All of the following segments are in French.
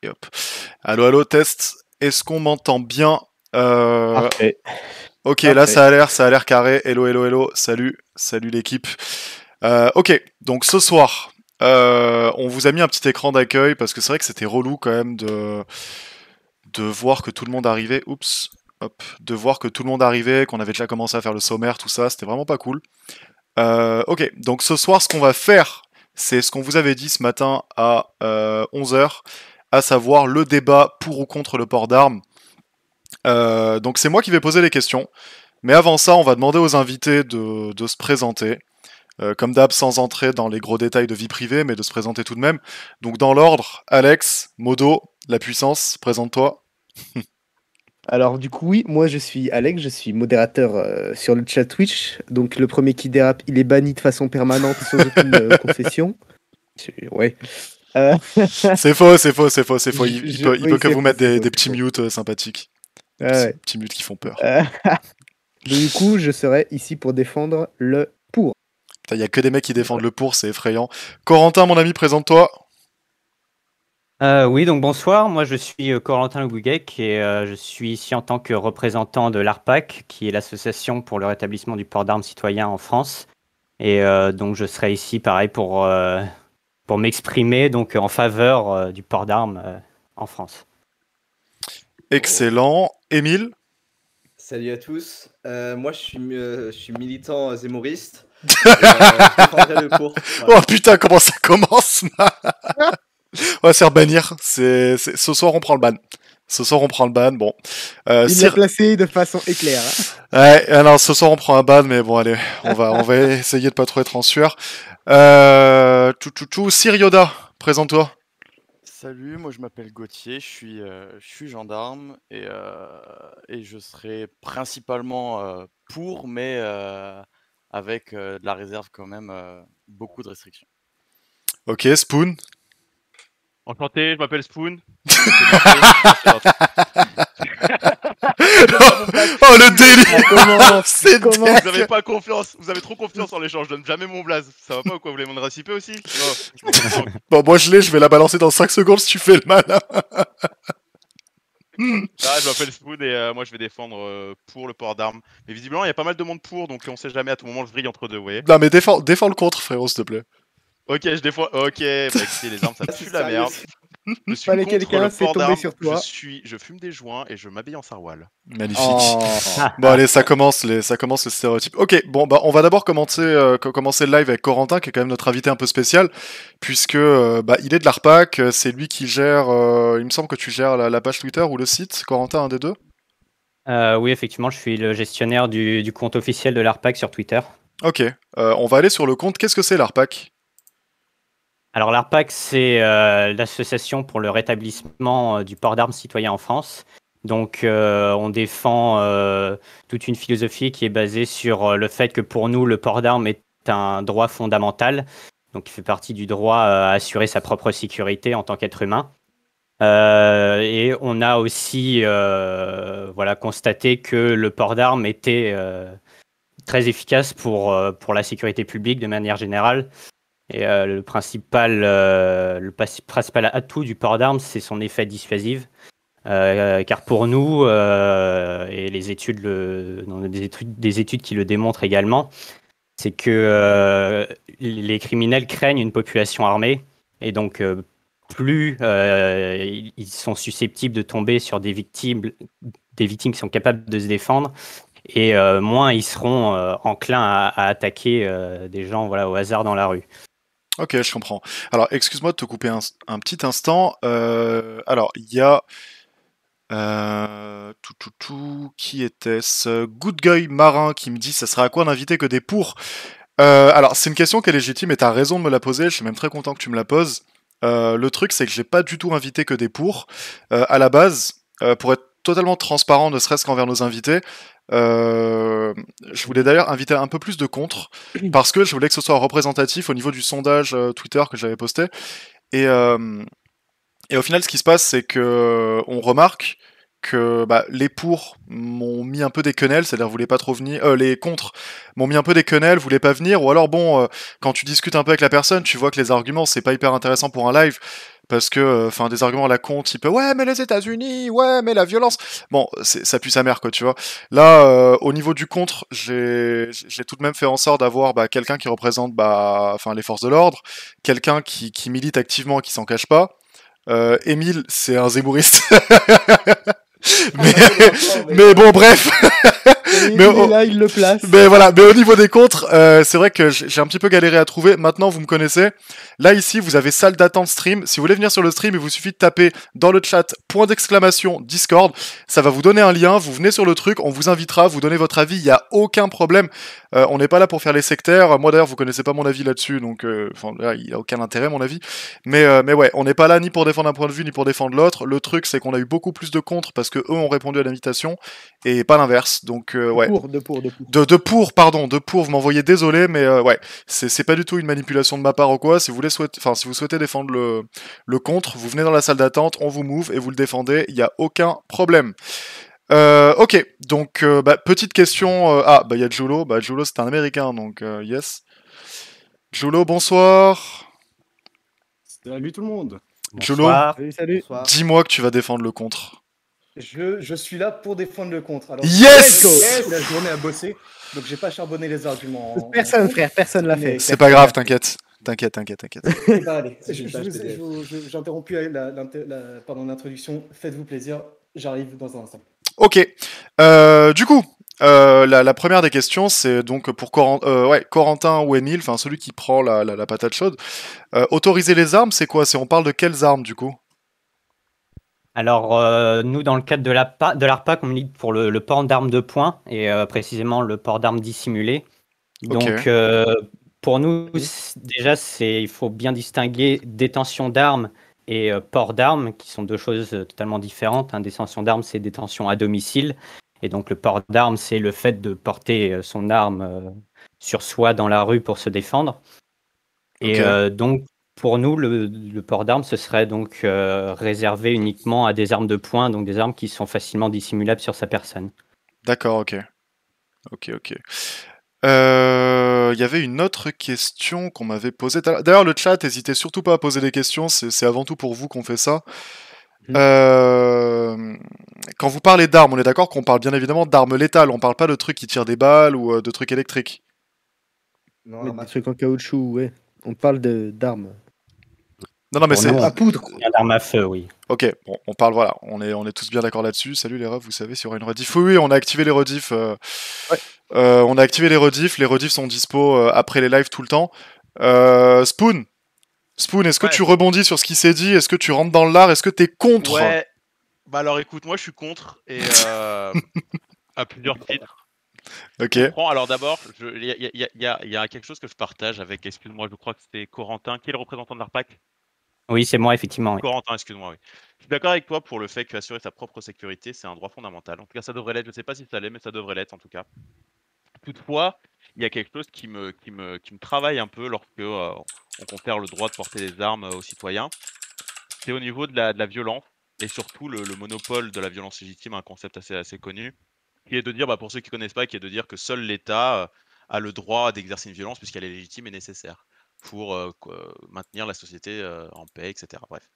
Et hop. Allô, allô, test. Est-ce qu'on m'entend bien? Parfait. Ok, Parfait. là ça a l'air carré. Hello, hello, hello. Salut, salut l'équipe. Ok, donc ce soir, on vous a mis un petit écran d'accueil parce que c'est vrai que c'était relou quand même de voir que tout le monde arrivait. Oups, hop, de voir que tout le monde arrivait, qu'on avait déjà commencé à faire le sommaire, tout ça. C'était vraiment pas cool. Ok, donc ce soir, ce qu'on va faire, c'est ce qu'on vous avait dit ce matin à 11h, à savoir le débat pour ou contre le port d'armes. Donc c'est moi qui vais poser les questions. Mais avant ça, on va demander aux invités de se présenter. Comme d'hab, sans entrer dans les gros détails de vie privée, mais de se présenter tout de même. Donc dans l'ordre, Alex, Modo, la puissance, présente-toi. Alors du coup, oui, moi je suis Alex, je suis modérateur sur le chat Twitch. Donc le premier qui dérape, il est banni de façon permanente sans aucune concession. Ouais. Euh, C'est faux, c'est faux, c'est faux, c'est faux. Il peut Oui, que c'est vous faux, mettre c'est faux, des c'est petits faux. mutes sympathiques. Des Ah petits, ouais. petits mutes qui font peur. Euh, Donc du coup, je serai ici pour défendre le pour. Il y a que des mecs qui défendent le pour, c'est effrayant. Corentin, mon ami, présente-toi. Oui, donc bonsoir, moi je suis Corentin Le Gouguec et je suis ici en tant que représentant de l'ARPAC, qui est l'association pour le rétablissement du port d'armes citoyen en France. Et donc je serai ici pareil pour m'exprimer donc en faveur du port d'armes en France. Excellent. Émile. Salut à tous. Moi, je suis militant zémoriste. Et, je défendrai le pour. Voilà. Oh putain, comment ça commence? On va se faire bannir. Ce soir, on prend le ban. Ce soir, on prend le ban. Bon. Il l'a placé de façon éclair. Hein. Ouais, alors ce soir, on prend un ban, mais bon, allez, on va essayer de pas trop être en sueur. Sirioda, présente-toi. Salut, moi je m'appelle Gauthier, je suis gendarme et je serai principalement pour, mais avec de la réserve quand même, beaucoup de restrictions. Ok, Spoon. Enchanté, je m'appelle Spoon. Oh le délire. C'est Vous avez pas confiance, vous avez trop confiance en l'échange, je donne jamais mon blaze. Ça va pas ou quoi, vous voulez mon recipe aussi? Bon, moi je vais la balancer dans 5 secondes si tu fais le malin. Ah, je m'appelle Spoon et moi je vais défendre pour le port d'armes. Mais visiblement il y a pas mal de monde pour, donc on sait jamais, à tout moment je vrille entre deux, vous voyez. Non mais défends le contre, frérot, s'il te plaît. Ok, je défends. Ok, bah écoutez, les armes ça pue la merde. Je suis Fallait contre quelqu'un, le c'est port tombé d'armes. sur toi. Je fume des joints et je m'habille en saroual. Magnifique. Oh. Bon allez, ça commence les stéréotypes. Ok, bon bah on va d'abord commencer le live avec Corentin, qui est quand même notre invité un peu spécial, puisque bah il est de l'ARPAC, c'est lui qui gère. Il me semble que tu gères la page Twitter ou le site, Corentin, un des deux. Oui, effectivement, je suis le gestionnaire du compte officiel de l'ARPAC sur Twitter. Ok, on va aller sur le compte. Qu'est-ce que c'est l'ARPAC? Alors l'ARPAC, c'est l'association pour le rétablissement du port d'armes citoyen en France. Donc on défend toute une philosophie qui est basée sur le fait que pour nous, le port d'armes est un droit fondamental. Donc il fait partie du droit à assurer sa propre sécurité en tant qu'être humain. Et on a aussi constaté que le port d'armes était très efficace pour la sécurité publique de manière générale. Et le principal atout du port d'armes, c'est son effet dissuasif. Car pour nous, et les études, des études qui le démontrent également, c'est que les criminels craignent une population armée. Et donc, plus ils sont susceptibles de tomber sur des victimes qui sont capables de se défendre, et moins ils seront enclins à attaquer des gens au hasard dans la rue. Ok, je comprends. Alors, excuse-moi de te couper un petit instant. Alors, il y a... qui était-ce? Good Guy Marin qui me dit ça serait à quoi d'inviter que des pour? Alors, c'est une question qui est légitime et t'as raison de me la poser. Je suis même très content que tu me la poses. Le truc, c'est que j'ai pas du tout invité que des pour. À la base, pour être totalement transparent, ne serait-ce qu'envers nos invités, je voulais d'ailleurs inviter un peu plus de contre, parce que je voulais que ce soit représentatif au niveau du sondage Twitter que j'avais posté. Et au final, ce qui se passe, c'est que on remarque que les pour m'ont mis un peu des quenelles, c'est-à-dire voulaient pas trop venir, les contre m'ont mis un peu des quenelles, voulaient pas venir, ou alors bon, quand tu discutes un peu avec la personne, tu vois que les arguments c'est pas hyper intéressant pour un live, parce que, enfin, des arguments à la con, type ouais, mais les États-Unis, ouais, mais la violence. Bon, ça pue sa mère, quoi, tu vois. Là, au niveau du contre, j'ai tout de même fait en sorte d'avoir quelqu'un qui représente enfin, les forces de l'ordre, quelqu'un qui milite activement et qui s'en cache pas. Émile, c'est un zébouriste. mais bon, bref. Il est là, il le place. Mais voilà, mais au niveau des contres, c'est vrai que j'ai un petit peu galéré à trouver. Maintenant, vous me connaissez. Là, ici, vous avez salle d'attente stream. Si vous voulez venir sur le stream, il vous suffit de taper dans le chat ! Discord. Ça va vous donner un lien. Vous venez sur le truc, on vous invitera, vous donnez votre avis. Il n'y a aucun problème. On n'est pas là pour faire les sectaires. Moi, d'ailleurs, vous connaissez pas mon avis là-dessus, donc là, il a aucun intérêt, mon avis. Mais ouais, on n'est pas là ni pour défendre un point de vue, ni pour défendre l'autre. Le truc, c'est qu'on a eu beaucoup plus de contres parce que eux ont répondu à l'invitation et pas l'inverse. Donc ouais. De pour, vous m'envoyez, désolé, mais ouais, c'est pas du tout une manipulation de ma part ou quoi. Si vous souhaitez défendre le contre, vous venez dans la salle d'attente, on vous move et vous le défendez, il n'y a aucun problème. Ok, donc petite question. Il y a Julo. Julo, c'est un américain, donc yes. Julo, bonsoir. Salut tout le monde. Julo, Salut. dis-moi que tu vas défendre le contre. Je suis là pour défendre le contre. Alors, yes, la journée à bosser, donc j'ai pas charbonné les arguments. Personne, frère, personne l'a fait. C'est pas grave, t'inquiète. T'inquiète. Allez, j'ai interrompu pendant l'introduction. Faites-vous plaisir, j'arrive dans un instant. Ok. Du coup, la première des questions, c'est donc pour Corentin ou Émile, enfin celui qui prend la patate chaude. Autoriser les armes, c'est quoi? On parle de quelles armes du coup? Alors, nous, dans le cadre de l'ARPAC, on milite pour le port d'armes de poing, et précisément le port d'armes dissimulé. Donc, pour nous, déjà, il faut bien distinguer détention d'armes et port d'armes, qui sont deux choses totalement différentes. Détention d'armes, c'est détention à domicile. Et donc, le port d'armes, c'est le fait de porter son arme sur soi dans la rue pour se défendre. Et donc, pour nous, le port d'armes, ce serait donc réservé uniquement à des armes de poing, donc des armes qui sont facilement dissimulables sur sa personne. D'accord, ok. Il y avait une autre question qu'on m'avait posée. D'ailleurs, le chat, n'hésitez surtout pas à poser des questions, c'est avant tout pour vous qu'on fait ça. Quand vous parlez d'armes, on est d'accord qu'on parle bien évidemment d'armes létales, on parle pas de trucs qui tirent des balles ou de trucs électriques. Non, des trucs en caoutchouc, ouais. On parle d'armes. Non, mais c'est à poudre. D'armes à feu, oui. Ok, bon, on parle, voilà, on est tous bien d'accord là-dessus. Salut les refs, vous savez s'il y aura une rediff. Oui, on a activé les rediffs. On a activé les rediffs sont dispo après les lives tout le temps. Spoon, est-ce que tu rebondis sur ce qui s'est dit? Est-ce que tu rentres dans l'art? Est-ce que t'es contre? Ouais, alors écoute, moi je suis contre, et à plusieurs titres. Ok. Alors d'abord, il y a quelque chose que je partage avec, excuse-moi, je crois que c'était Corentin, qui est le représentant de l'ARPAC? Oui, c'est moi, effectivement. Oui. Corentin, excuse-moi, oui. Je suis d'accord avec toi pour le fait qu'assurer sa propre sécurité, c'est un droit fondamental. En tout cas, ça devrait l'être. Je ne sais pas si ça l'est, mais ça devrait l'être en tout cas. Toutefois, il y a quelque chose qui me travaille un peu lorsque on confère le droit de porter des armes aux citoyens. C'est au niveau de la violence, et surtout le monopole de la violence légitime, un concept assez connu, qui est de dire, pour ceux qui ne connaissent pas, qui est de dire que seul l'État a le droit d'exercer une violence puisqu'elle est légitime et nécessaire pour maintenir la société en paix, etc. Bref.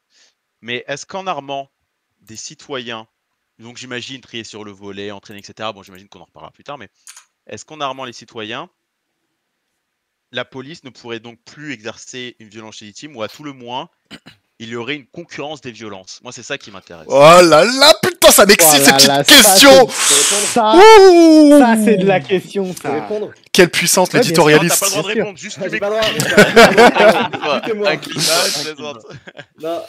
Mais est-ce qu'en armant des citoyens, donc j'imagine trier sur le volet, entraîner, etc., bon, j'imagine qu'on en reparlera plus tard, mais est-ce qu'en armant les citoyens, la police ne pourrait donc plus exercer une violence légitime, ou à tout le moins, il y aurait une concurrence des violences? Moi, c'est ça qui m'intéresse. Oh là là, putain, ça m'excite ces petites questions. Ça, c'est de la question, ça. Répondre. Quelle puissance l'éditorialiste. T'as pas le droit de répondre, juste tu pas Non,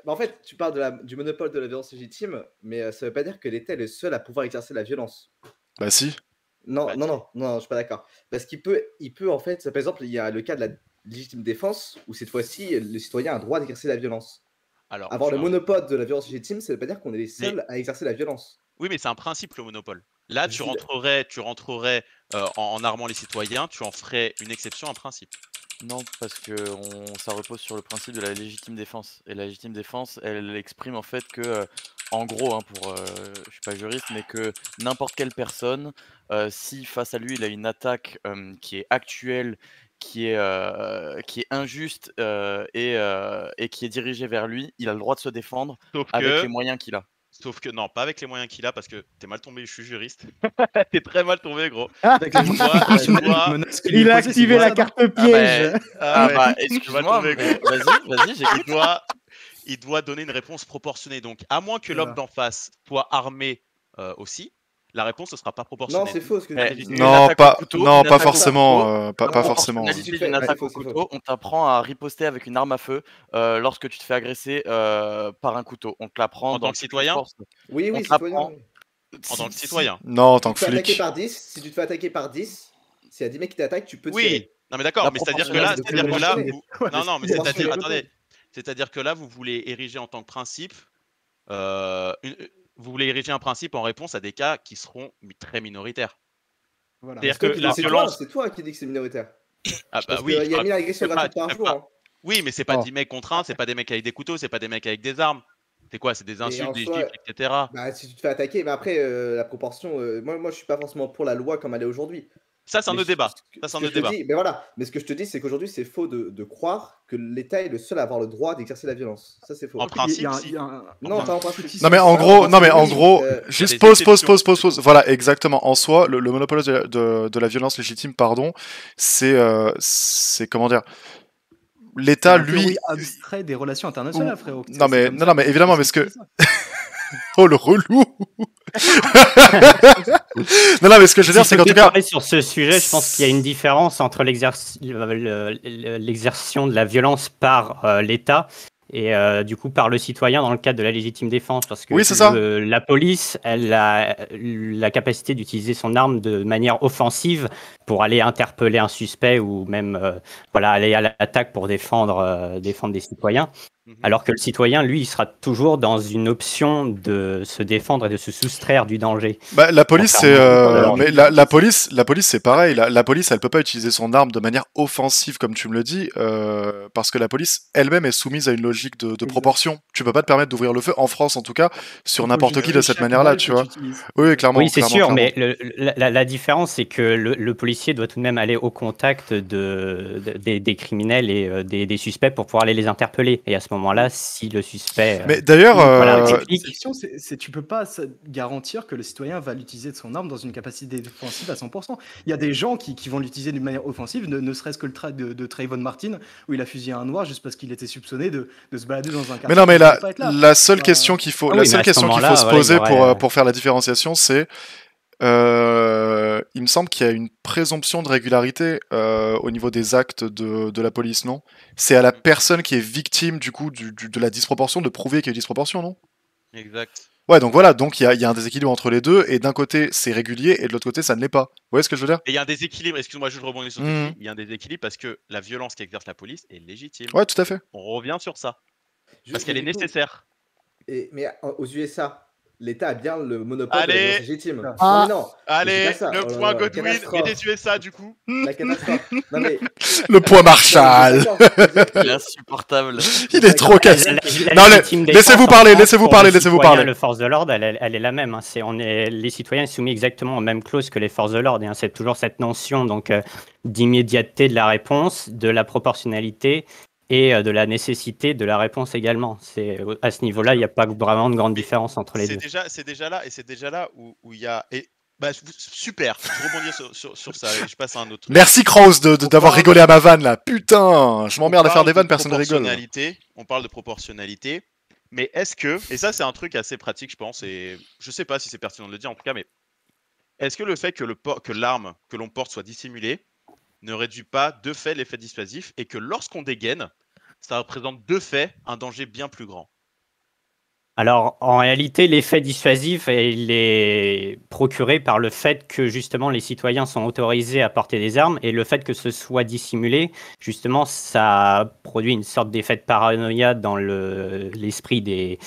en fait, tu parles du monopole de la violence légitime, mais ça veut pas dire que l'État est le seul à pouvoir exercer la violence. Bah si. Non, je suis pas d'accord. Parce qu'il peut en fait, par exemple, il y a le cas de la légitime défense, où cette fois-ci, le citoyen a le droit d'exercer la violence. Alors, avoir le monopole de la violence légitime, ça veut pas dire qu'on est les seuls à exercer la violence. Oui, mais c'est un principe, le monopole. Là, tu rentrerais en armant les citoyens, tu en ferais une exception, un principe. Non, parce que ça repose sur le principe de la légitime défense. Et la légitime défense, elle exprime en fait que, en gros, je suis pas juriste, mais que n'importe quelle personne, si face à lui il a une attaque qui est actuelle qui est injuste et qui est dirigée vers lui, il a le droit de se défendre avec les moyens qu'il a. Sauf que non, pas avec les moyens qu'il a, parce que t'es mal tombé, je suis juriste. T'es très mal tombé, gros. Il a activé la carte piège. Excuse-moi, vas-y, j'écoute. Il doit donner une réponse proportionnée. Donc, à moins que l'homme d'en face soit armé aussi, la réponse ne sera pas proportionnée. Non, c'est faux ce que tu dis. Non, pas forcément. Pas forcément. Une attaque au couteau, on t'apprend à riposter avec une arme à feu lorsque tu te fais agresser par un couteau. On te l'apprend en tant que citoyen. Oui, citoyen. En tant que citoyen. Non, en tant que flic. Si tu te fais attaquer par 10, s'il y a 10 mecs qui t'attaquent, tu peux tirer. Oui, non mais d'accord, mais c'est-à-dire que là, non, mais c'est-à-dire, attendez, c'est-à-dire que là, vous voulez ériger en tant que principe, vous voulez ériger un principe en réponse à des cas qui seront très minoritaires. Voilà. C'est-à-dire que la violence, c'est toi qui dis que c'est minoritaire. Ah bah oui. Il y a 1000 agressions gratuites par jour. Oui, mais c'est pas 10 mecs contre 1, c'est pas des mecs avec des couteaux, c'est pas des mecs avec des armes. C'est quoi? C'est des insultes, des gifles, etc. Bah, si tu te fais attaquer, mais après, la proportion, moi je suis pas forcément pour la loi comme elle est aujourd'hui. Ça, c'est un autre débat. Mais voilà. Mais ce que je te dis, c'est qu'aujourd'hui, c'est faux de croire que l'État est le seul à avoir le droit d'exercer la violence. Ça, c'est faux. En principe, non, pas en principe. Non, mais en gros, juste pause. Voilà, exactement. En soi, le monopole de la violence légitime, pardon, c'est comment dire. L'État, lui, abstrait des relations internationales, frérot. Non, mais évidemment, parce que. Oh, le relou. Non, mais ce que je veux dire, c'est qu'en tout cas... Sur ce sujet, je pense qu'il y a une différence entre l'exercice de la violence par l'État et du coup par le citoyen dans le cadre de la légitime défense. Parce que oui, c'est ça. La police, elle a la capacité d'utiliser son arme de manière offensive pour aller interpeller un suspect ou même aller à l'attaque pour défendre des citoyens. Alors que le citoyen, lui, il sera toujours dans une option de se défendre et de se soustraire du danger. Bah, la police, c'est, mais la police, c'est pareil. La police, elle peut pas utiliser son arme de manière offensive, comme tu me le dis, parce que la police elle-même est soumise à une logique de proportion. Tu peux pas te permettre d'ouvrir le feu, en France en tout cas, sur n'importe qui de cette manière-là, tu vois. Oui, clairement. Oui, c'est sûr, mais la différence, c'est que le policier doit tout de même aller au contact des criminels et des suspects pour pouvoir aller les interpeller. Et à ce moment-là, si le suspect... Mais d'ailleurs... la question, c'est tu peux pas garantir que le citoyen va l'utiliser de son arme dans une capacité défensive à 100%. Il y a des gens qui vont l'utiliser d'une manière offensive, ne serait-ce que le trait de Trayvon Martin, où il a fusillé un noir juste parce qu'il était soupçonné de se balader dans un quartier. Mais non, mais la seule question qu'il faut, se poser pour faire la différenciation, c'est... il me semble qu'il y a une présomption de régularité au niveau des actes de la police, non? C'est à la personne qui est victime du coup de la disproportion de prouver qu'il y a une disproportion, non? Exact. Ouais, donc voilà, donc il y a un déséquilibre entre les deux, et d'un côté c'est régulier, et de l'autre côté ça ne l'est pas. Vous voyez ce que je veux dire? Et il y a un déséquilibre, excuse-moi, je rebondis sur ce que tu dis, il y a un déséquilibre parce que la violence qu'exerce la police est légitime. Ouais, tout à fait. On revient sur ça. Parce qu'elle est nécessaire. Mais aux USA, l'État a bien le monopole de la violence légitime. Allez, le point Godwin et des USA du coup. La catastrophe. Non, mais... Le point Marshall. Il est insupportable. Il est trop cassé. Non, laissez-vous parler. Le force de l'ordre, elle est la même. Hein. Les citoyens sont soumis exactement aux mêmes clauses que les forces de l'ordre. Hein. C'est toujours cette notion donc d'immédiateté de la réponse, de la proportionnalité et de la nécessité de la réponse également. À ce niveau-là, il n'y a pas vraiment de grande différence entre les deux. C'est déjà là où il y a... Bah, super, je rebondis sur ça, je passe à un autre truc. Merci Kraus d'avoir rigolé à ma vanne là, putain, je m'emmerde à faire des vannes, personne ne rigole. On parle de proportionnalité, mais est-ce que, et ça c'est un truc assez pratique je pense, et je sais pas si c'est pertinent de le dire en tout cas, mais est-ce que le fait que l'arme que l'on porte soit dissimulée ne réduit pas de fait l'effet dissuasif et que lorsqu'on dégaine, ça représente de fait un danger bien plus grand? Alors, en réalité, l'effet dissuasif, il est procuré par le fait que, justement, les citoyens sont autorisés à porter des armes et le fait que ce soit dissimulé, justement, ça produit une sorte d'effet de paranoïa dans l'esprit des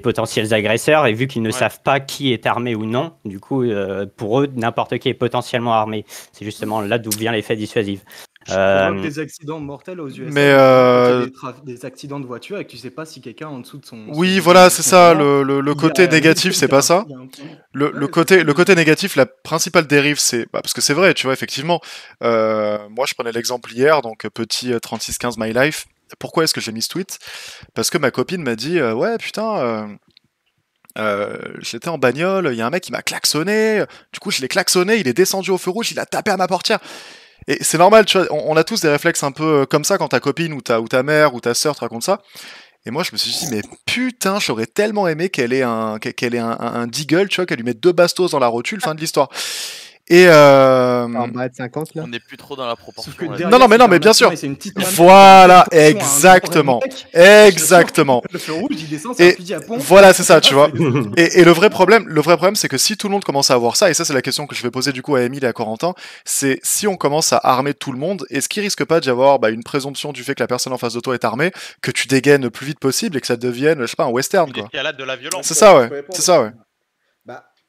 potentiels agresseurs et vu qu'ils ne savent pas qui est armé ou non, du coup, pour eux, n'importe qui est potentiellement armé. C'est justement là d'où vient l'effet dissuasif. provoque des accidents mortels aux USA. Mais Des accidents de voiture et que tu sais pas si quelqu'un en dessous de son. Oui, voilà, c'est ça. Le côté négatif, c'est pas ça. Le côté négatif, la principale dérive, c'est parce que c'est vrai, tu vois, effectivement. Moi, je prenais l'exemple hier, donc petit 3615 My Life. Pourquoi est-ce que j'ai mis ce tweet? Parce que ma copine m'a dit ouais, putain. J'étais en bagnole, il y a un mec qui m'a klaxonné, du coup je l'ai klaxonné, il est descendu au feu rouge, il a tapé à ma portière. Et c'est normal, tu vois, on a tous des réflexes un peu comme ça quand ta copine ou ta mère ou ta sœur te raconte ça. Et moi je me suis dit, mais putain, j'aurais tellement aimé qu'elle ait un deagle, tu vois, qu'elle lui mette 2 bastos dans la rotule, fin de l'histoire. Et En bas de 50 là. On n'est plus trop dans la proportion. Non, mais bien sûr. Voilà, exactement. Exactement. Le feu rouge, il descend, et voilà, c'est ça, tu vois. Et le vrai problème, c'est que si tout le monde commence à avoir ça, et ça c'est la question que je vais poser du coup à Émile et à Corentin, c'est si on commence à armer tout le monde, est-ce qu'il risque pas d'y avoir une présomption du fait que la personne en face de toi est armée, que tu dégaines le plus vite possible et que ça devienne, je sais pas, un western, quoi. Une escalade de la violence. C'est ça, ouais. C'est ça, ouais.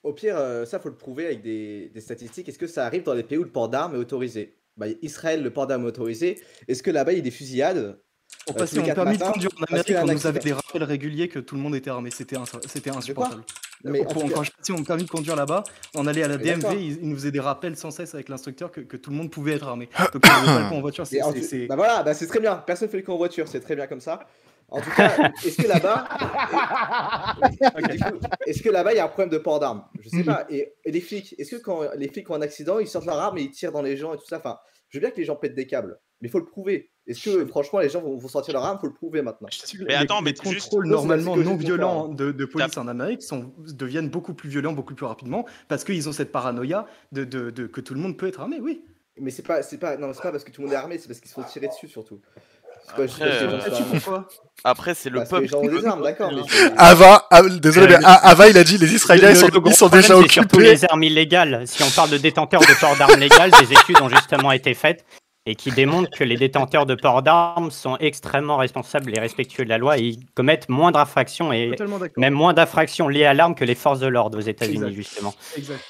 Au pire, ça faut le prouver avec des statistiques. Est-ce que ça arrive dans les pays où le port d'armes est autorisé? Israël, le port d'armes est autorisé. Est-ce que là-bas il y a des fusillades? Pour passer en permis de conduire en Amérique, on nous avait des rappels réguliers que tout le monde était armé. C'était insupportable. Quand je passais mon permis de conduire là-bas, on allait à la DMV, ils nous faisaient des rappels sans cesse avec l'instructeur que tout le monde pouvait être armé. Donc on faisait pas le coup en voiture. C'est très bien. Personne fait le coup en voiture, c'est très bien comme ça. En tout cas, est-ce que là-bas, il y a un problème de port d'armes? Je sais pas. Et les flics, est-ce que quand les flics ont un accident, ils sortent leur arme et ils tirent dans les gens et tout ça? Enfin, je veux bien que les gens pètent des câbles, mais il faut le prouver. Est-ce que franchement les gens vont sortir leur arme? Faut le prouver maintenant. Mais attends, les contrôles normalement non violents de police en Amérique deviennent beaucoup plus violents, beaucoup plus rapidement, parce qu'ils ont cette paranoïa de que tout le monde peut être armé, oui. Mais c'est pas parce que tout le monde est armé, c'est parce qu'ils se font tirer dessus surtout. Après, c'est le peuple. Les gens ont des armes, d'accord. Désolé, mais Ava, il a dit les Israéliens ils sont déjà occupés. Surtout les armes illégales. Si on parle de détenteurs de port d'armes légales, des études ont justement été faites et qui démontrent que les détenteurs de port d'armes sont extrêmement responsables et respectueux de la loi et ils commettent moins d'infractions et même moins d'infractions liées à l'arme que les forces de l'ordre aux États-Unis, justement. Exact.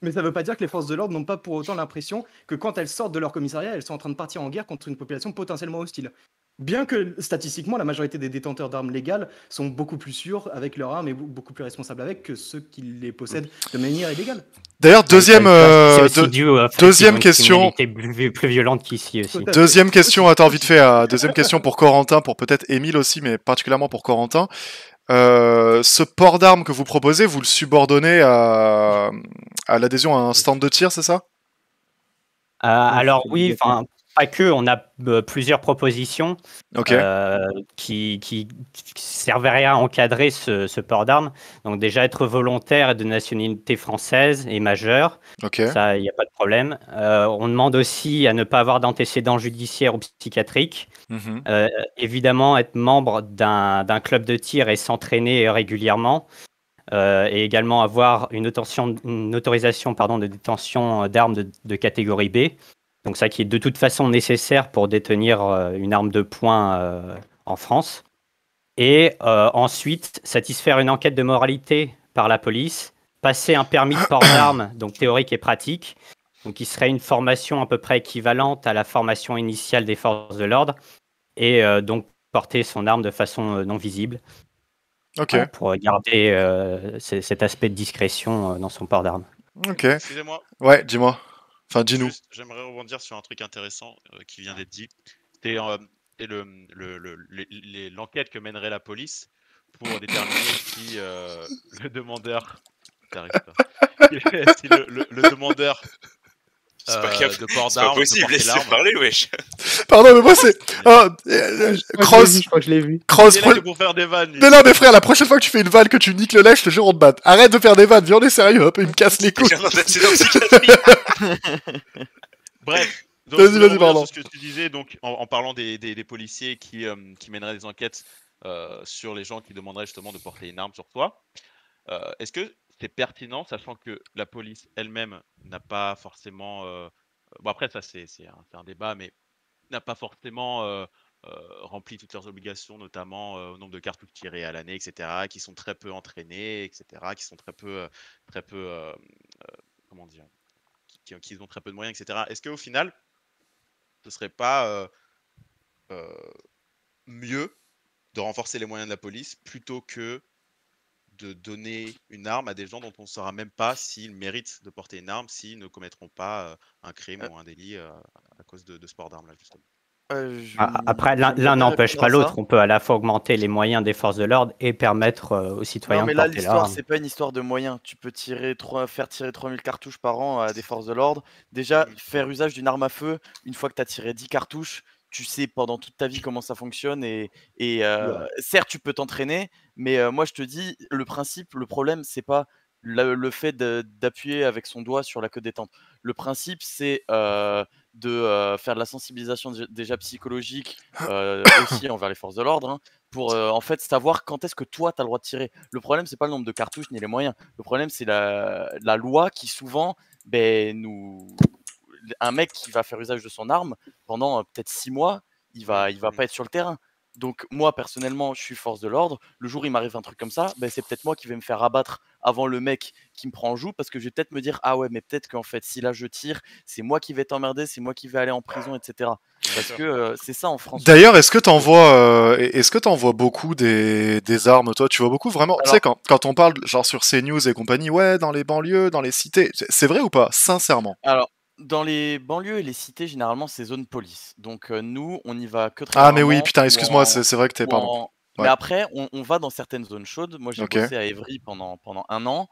Mais ça ne veut pas dire que les forces de l'ordre n'ont pas pour autant l'impression que quand elles sortent de leur commissariat, elles sont en train de partir en guerre contre une population potentiellement hostile. Bien que statistiquement, la majorité des détenteurs d'armes légales sont beaucoup plus sûrs avec leurs armes et beaucoup plus responsables avec que ceux qui les possèdent de manière illégale. D'ailleurs, deuxième question. Plus violente qu'ici aussi. Deuxième question, attends vite fait. Deuxième question pour Corentin, pour peut-être Émile aussi, mais particulièrement pour Corentin. Ce port d'armes que vous proposez, vous le subordonnez à l'adhésion à un stand de tir, c'est ça? Alors oui, enfin pas que, on a plusieurs propositions qui serviraient à encadrer ce port d'armes. Donc déjà être volontaire et de nationalité française et majeur, ça il n'y a pas de problème. On demande aussi à ne pas avoir d'antécédents judiciaires ou psychiatriques. Évidemment être membre d'un club de tir et s'entraîner régulièrement. Et également avoir une autorisation de détention d'armes de catégorie B. Donc ça qui est de toute façon nécessaire pour détenir une arme de poing en France. Et ensuite, satisfaire une enquête de moralité par la police, passer un permis de port d'armes, donc théorique et pratique, donc qui serait une formation à peu près équivalente à la formation initiale des forces de l'ordre, et donc porter son arme de façon non visible. Pour garder cet aspect de discrétion dans son port d'armes. Excusez-moi. Ouais, dis-moi. Enfin, dis-nous. J'aimerais rebondir sur un truc intéressant qui vient d'être dit. C'est l'enquête que mènerait la police pour déterminer si le demandeur... si le demandeur... de port d'armes, possible, laisse-le parler, wesh. Pardon, mais moi c'est. Cross. Je crois que je l'ai vu. Cross. Pour faire des vannes. Mais non, mais frère, la prochaine fois que tu fais une vanne, que tu niques le lait, je te jure, on te batte. Arrête de faire des vannes, viens, on est sérieux, hop, il me casse les couilles. Bref. Vas-y, pardon. Ce que tu disais, donc, en parlant des policiers qui mèneraient des enquêtes sur les gens qui demanderaient justement de porter une arme sur toi, est-ce que c'est pertinent, sachant que la police elle-même n'a pas forcément... bon après ça c'est un débat, mais n'a pas forcément rempli toutes leurs obligations, notamment au nombre de cartouches tirées à l'année, etc., qui sont très peu entraînés, etc., qui sont très peu comment dire, qui ont très peu de moyens, etc. Est-ce qu'au final, ce serait pas mieux de renforcer les moyens de la police plutôt que de donner une arme à des gens dont on ne saura même pas s'ils méritent de porter une arme, s'ils ne commettront pas un crime ou un délit à cause de ce port d'armes là justement. Après, l'un n'empêche pas l'autre. On peut à la fois augmenter les moyens des forces de l'ordre et permettre aux citoyens de porter l'arme. Non, mais là, l'histoire, c'est pas une histoire de moyens. Tu peux faire tirer 3000 cartouches par an à des forces de l'ordre. Déjà, faire usage d'une arme à feu, une fois que tu as tiré 10 cartouches, tu sais pendant toute ta vie comment ça fonctionne. Certes, tu peux t'entraîner, mais moi, je te dis, le problème, c'est pas le fait d'appuyer avec son doigt sur la queue détente. Le principe, c'est de faire de la sensibilisation déjà psychologique aussi envers les forces de l'ordre, hein, pour en fait savoir quand est-ce que toi tu as le droit de tirer. Le problème, c'est pas le nombre de cartouches ni les moyens. Le problème, c'est la loi qui souvent un mec qui va faire usage de son arme pendant peut-être 6 mois, il va pas être sur le terrain. Donc moi personnellement, je suis force de l'ordre. Le jour où il m'arrive un truc comme ça, c'est peut-être moi qui vais me faire abattre avant le mec qui me prend en joue, parce que je vais peut-être me dire ah ouais, mais peut-être qu'en fait si là je tire, c'est moi qui vais t'emmerder, c'est moi qui vais aller en prison, etc. Parce que c'est ça en France. D'ailleurs, est-ce que t'en vois beaucoup des armes, toi? Tu vois beaucoup vraiment? Tu sais, quand on parle genre sur CNews et compagnie, ouais, dans les banlieues, dans les cités, c'est vrai ou pas, sincèrement? Alors, dans les banlieues et les cités, généralement, c'est zone police. Donc, nous, on y va que très rarement. Ah, mais oui, putain, excuse-moi, c'est vrai que t'es... Pardon. Mais après, on va dans certaines zones chaudes. Moi, j'ai bossé à Évry pendant 1 an.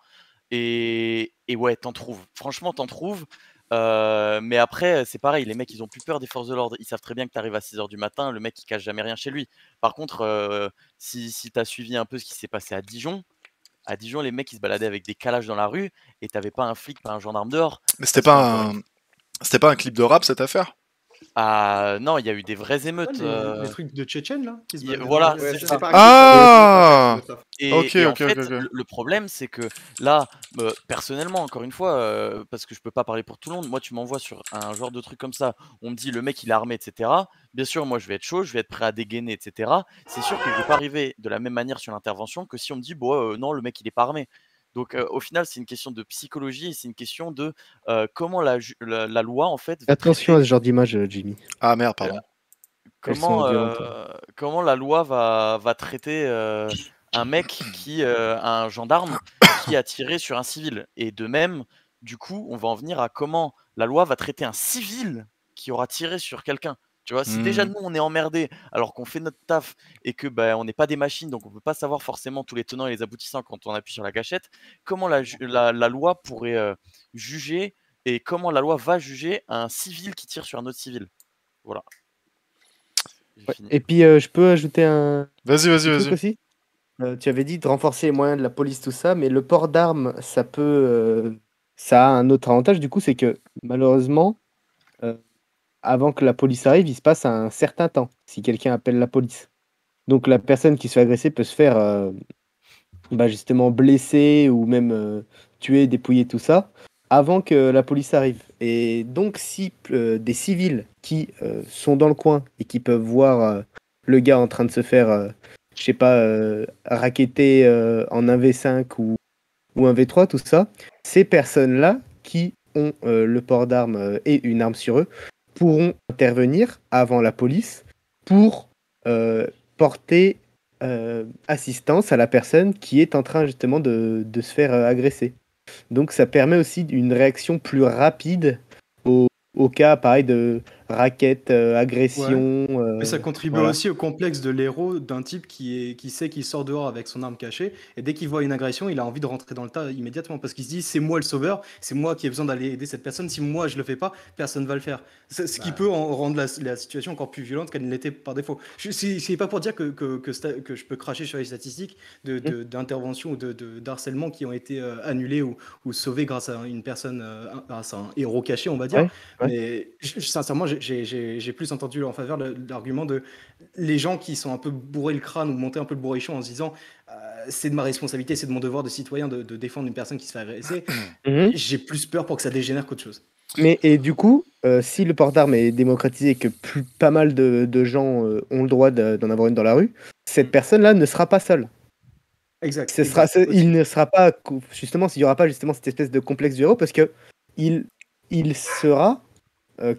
Et ouais, t'en trouves. Franchement, t'en trouves. Mais après, c'est pareil, les mecs, ils ont plus peur des forces de l'ordre. Ils savent très bien que t'arrives à 6h du matin, le mec, il cache jamais rien chez lui. Par contre, si t'as suivi un peu ce qui s'est passé à Dijon, les mecs, ils se baladaient avec des calages dans la rue et t'avais pas un flic, pas un gendarme dehors. Mais c'était pas un clip de rap, cette affaire? Ah non, il y a eu des vraies émeutes. Les trucs de Tchétchènes là qui se voilà, baladaient. c'est ça. Ah ok. En fait, le problème, c'est que là, personnellement, encore une fois, parce que je peux pas parler pour tout le monde, moi, tu m'envoies sur un genre de truc comme ça, on me dit le mec il est armé, etc. Bien sûr, moi je vais être chaud, je vais être prêt à dégainer, etc. C'est sûr que je vais pas arriver de la même manière sur l'intervention que si on me dit bon, non, le mec il est pas armé. Donc au final, c'est une question de psychologie et c'est une question de comment la loi en fait. Attention à ce genre d'image, Jimmy. Ah merde, pardon. Comment la loi va traiter un mec un gendarme qui a tiré sur un civil. Et de même, du coup, on va en venir à comment la loi va traiter un civil qui aura tiré sur quelqu'un. Tu vois, si déjà nous on est emmerdés alors qu'on fait notre taf et que on n'est pas des machines, donc on peut pas savoir forcément tous les tenants et les aboutissants quand on appuie sur la gâchette, comment la loi pourrait juger et comment la loi va juger un civil qui tire sur un autre civil. Voilà. Ouais. Et puis je peux ajouter un Vas-y. truc aussi. Tu avais dit de renforcer les moyens de la police, tout ça, mais le port d'armes, ça a un autre avantage du coup, c'est que malheureusement, avant que la police arrive, il se passe un certain temps si quelqu'un appelle la police. Donc la personne qui se fait agresser peut se faire justement blesser ou même tuer, dépouiller, tout ça, avant que la police arrive. Et donc si des civils qui sont dans le coin et qui peuvent voir le gars en train de se faire, je sais pas, racketter en 1v5 ou 1v3, tout ça, ces personnes-là qui ont le port d'armes et une arme sur eux pourront intervenir avant la police pour porter assistance à la personne qui est en train justement de se faire agresser. Donc ça permet aussi une réaction plus rapide au cas, pareil, de racket, agression. Ouais. Mais ça contribue aussi au complexe de l'héros d'un type qui sait qu'il sort dehors avec son arme cachée et dès qu'il voit une agression, il a envie de rentrer dans le tas immédiatement parce qu'il se dit c'est moi le sauveur, c'est moi qui ai besoin d'aller aider cette personne. Si moi je le fais pas, personne va le faire. Ce qui peut rendre la situation encore plus violente qu'elle ne l'était par défaut. C'est pas pour dire que je peux cracher sur les statistiques d'intervention ou d'harcèlement qui ont été annulées ou sauvées grâce à une personne, grâce à un héros caché, on va dire. Ouais. Mais sincèrement, j'ai plus entendu en faveur de l'argument de les gens qui sont un peu bourrés le crâne ou montés un peu le bourrichon en se disant c'est de ma responsabilité, c'est de mon devoir de citoyen de défendre une personne qui se fait agresser. J'ai plus peur pour que ça dégénère qu'autre chose. Et du coup, si le port d'armes est démocratisé et que pas mal de gens ont le droit d'en avoir une dans la rue, cette personne-là ne sera pas seule. Exact. Il ne sera pas, justement, s'il n'y aura pas justement cette espèce de complexe du héros, parce que il sera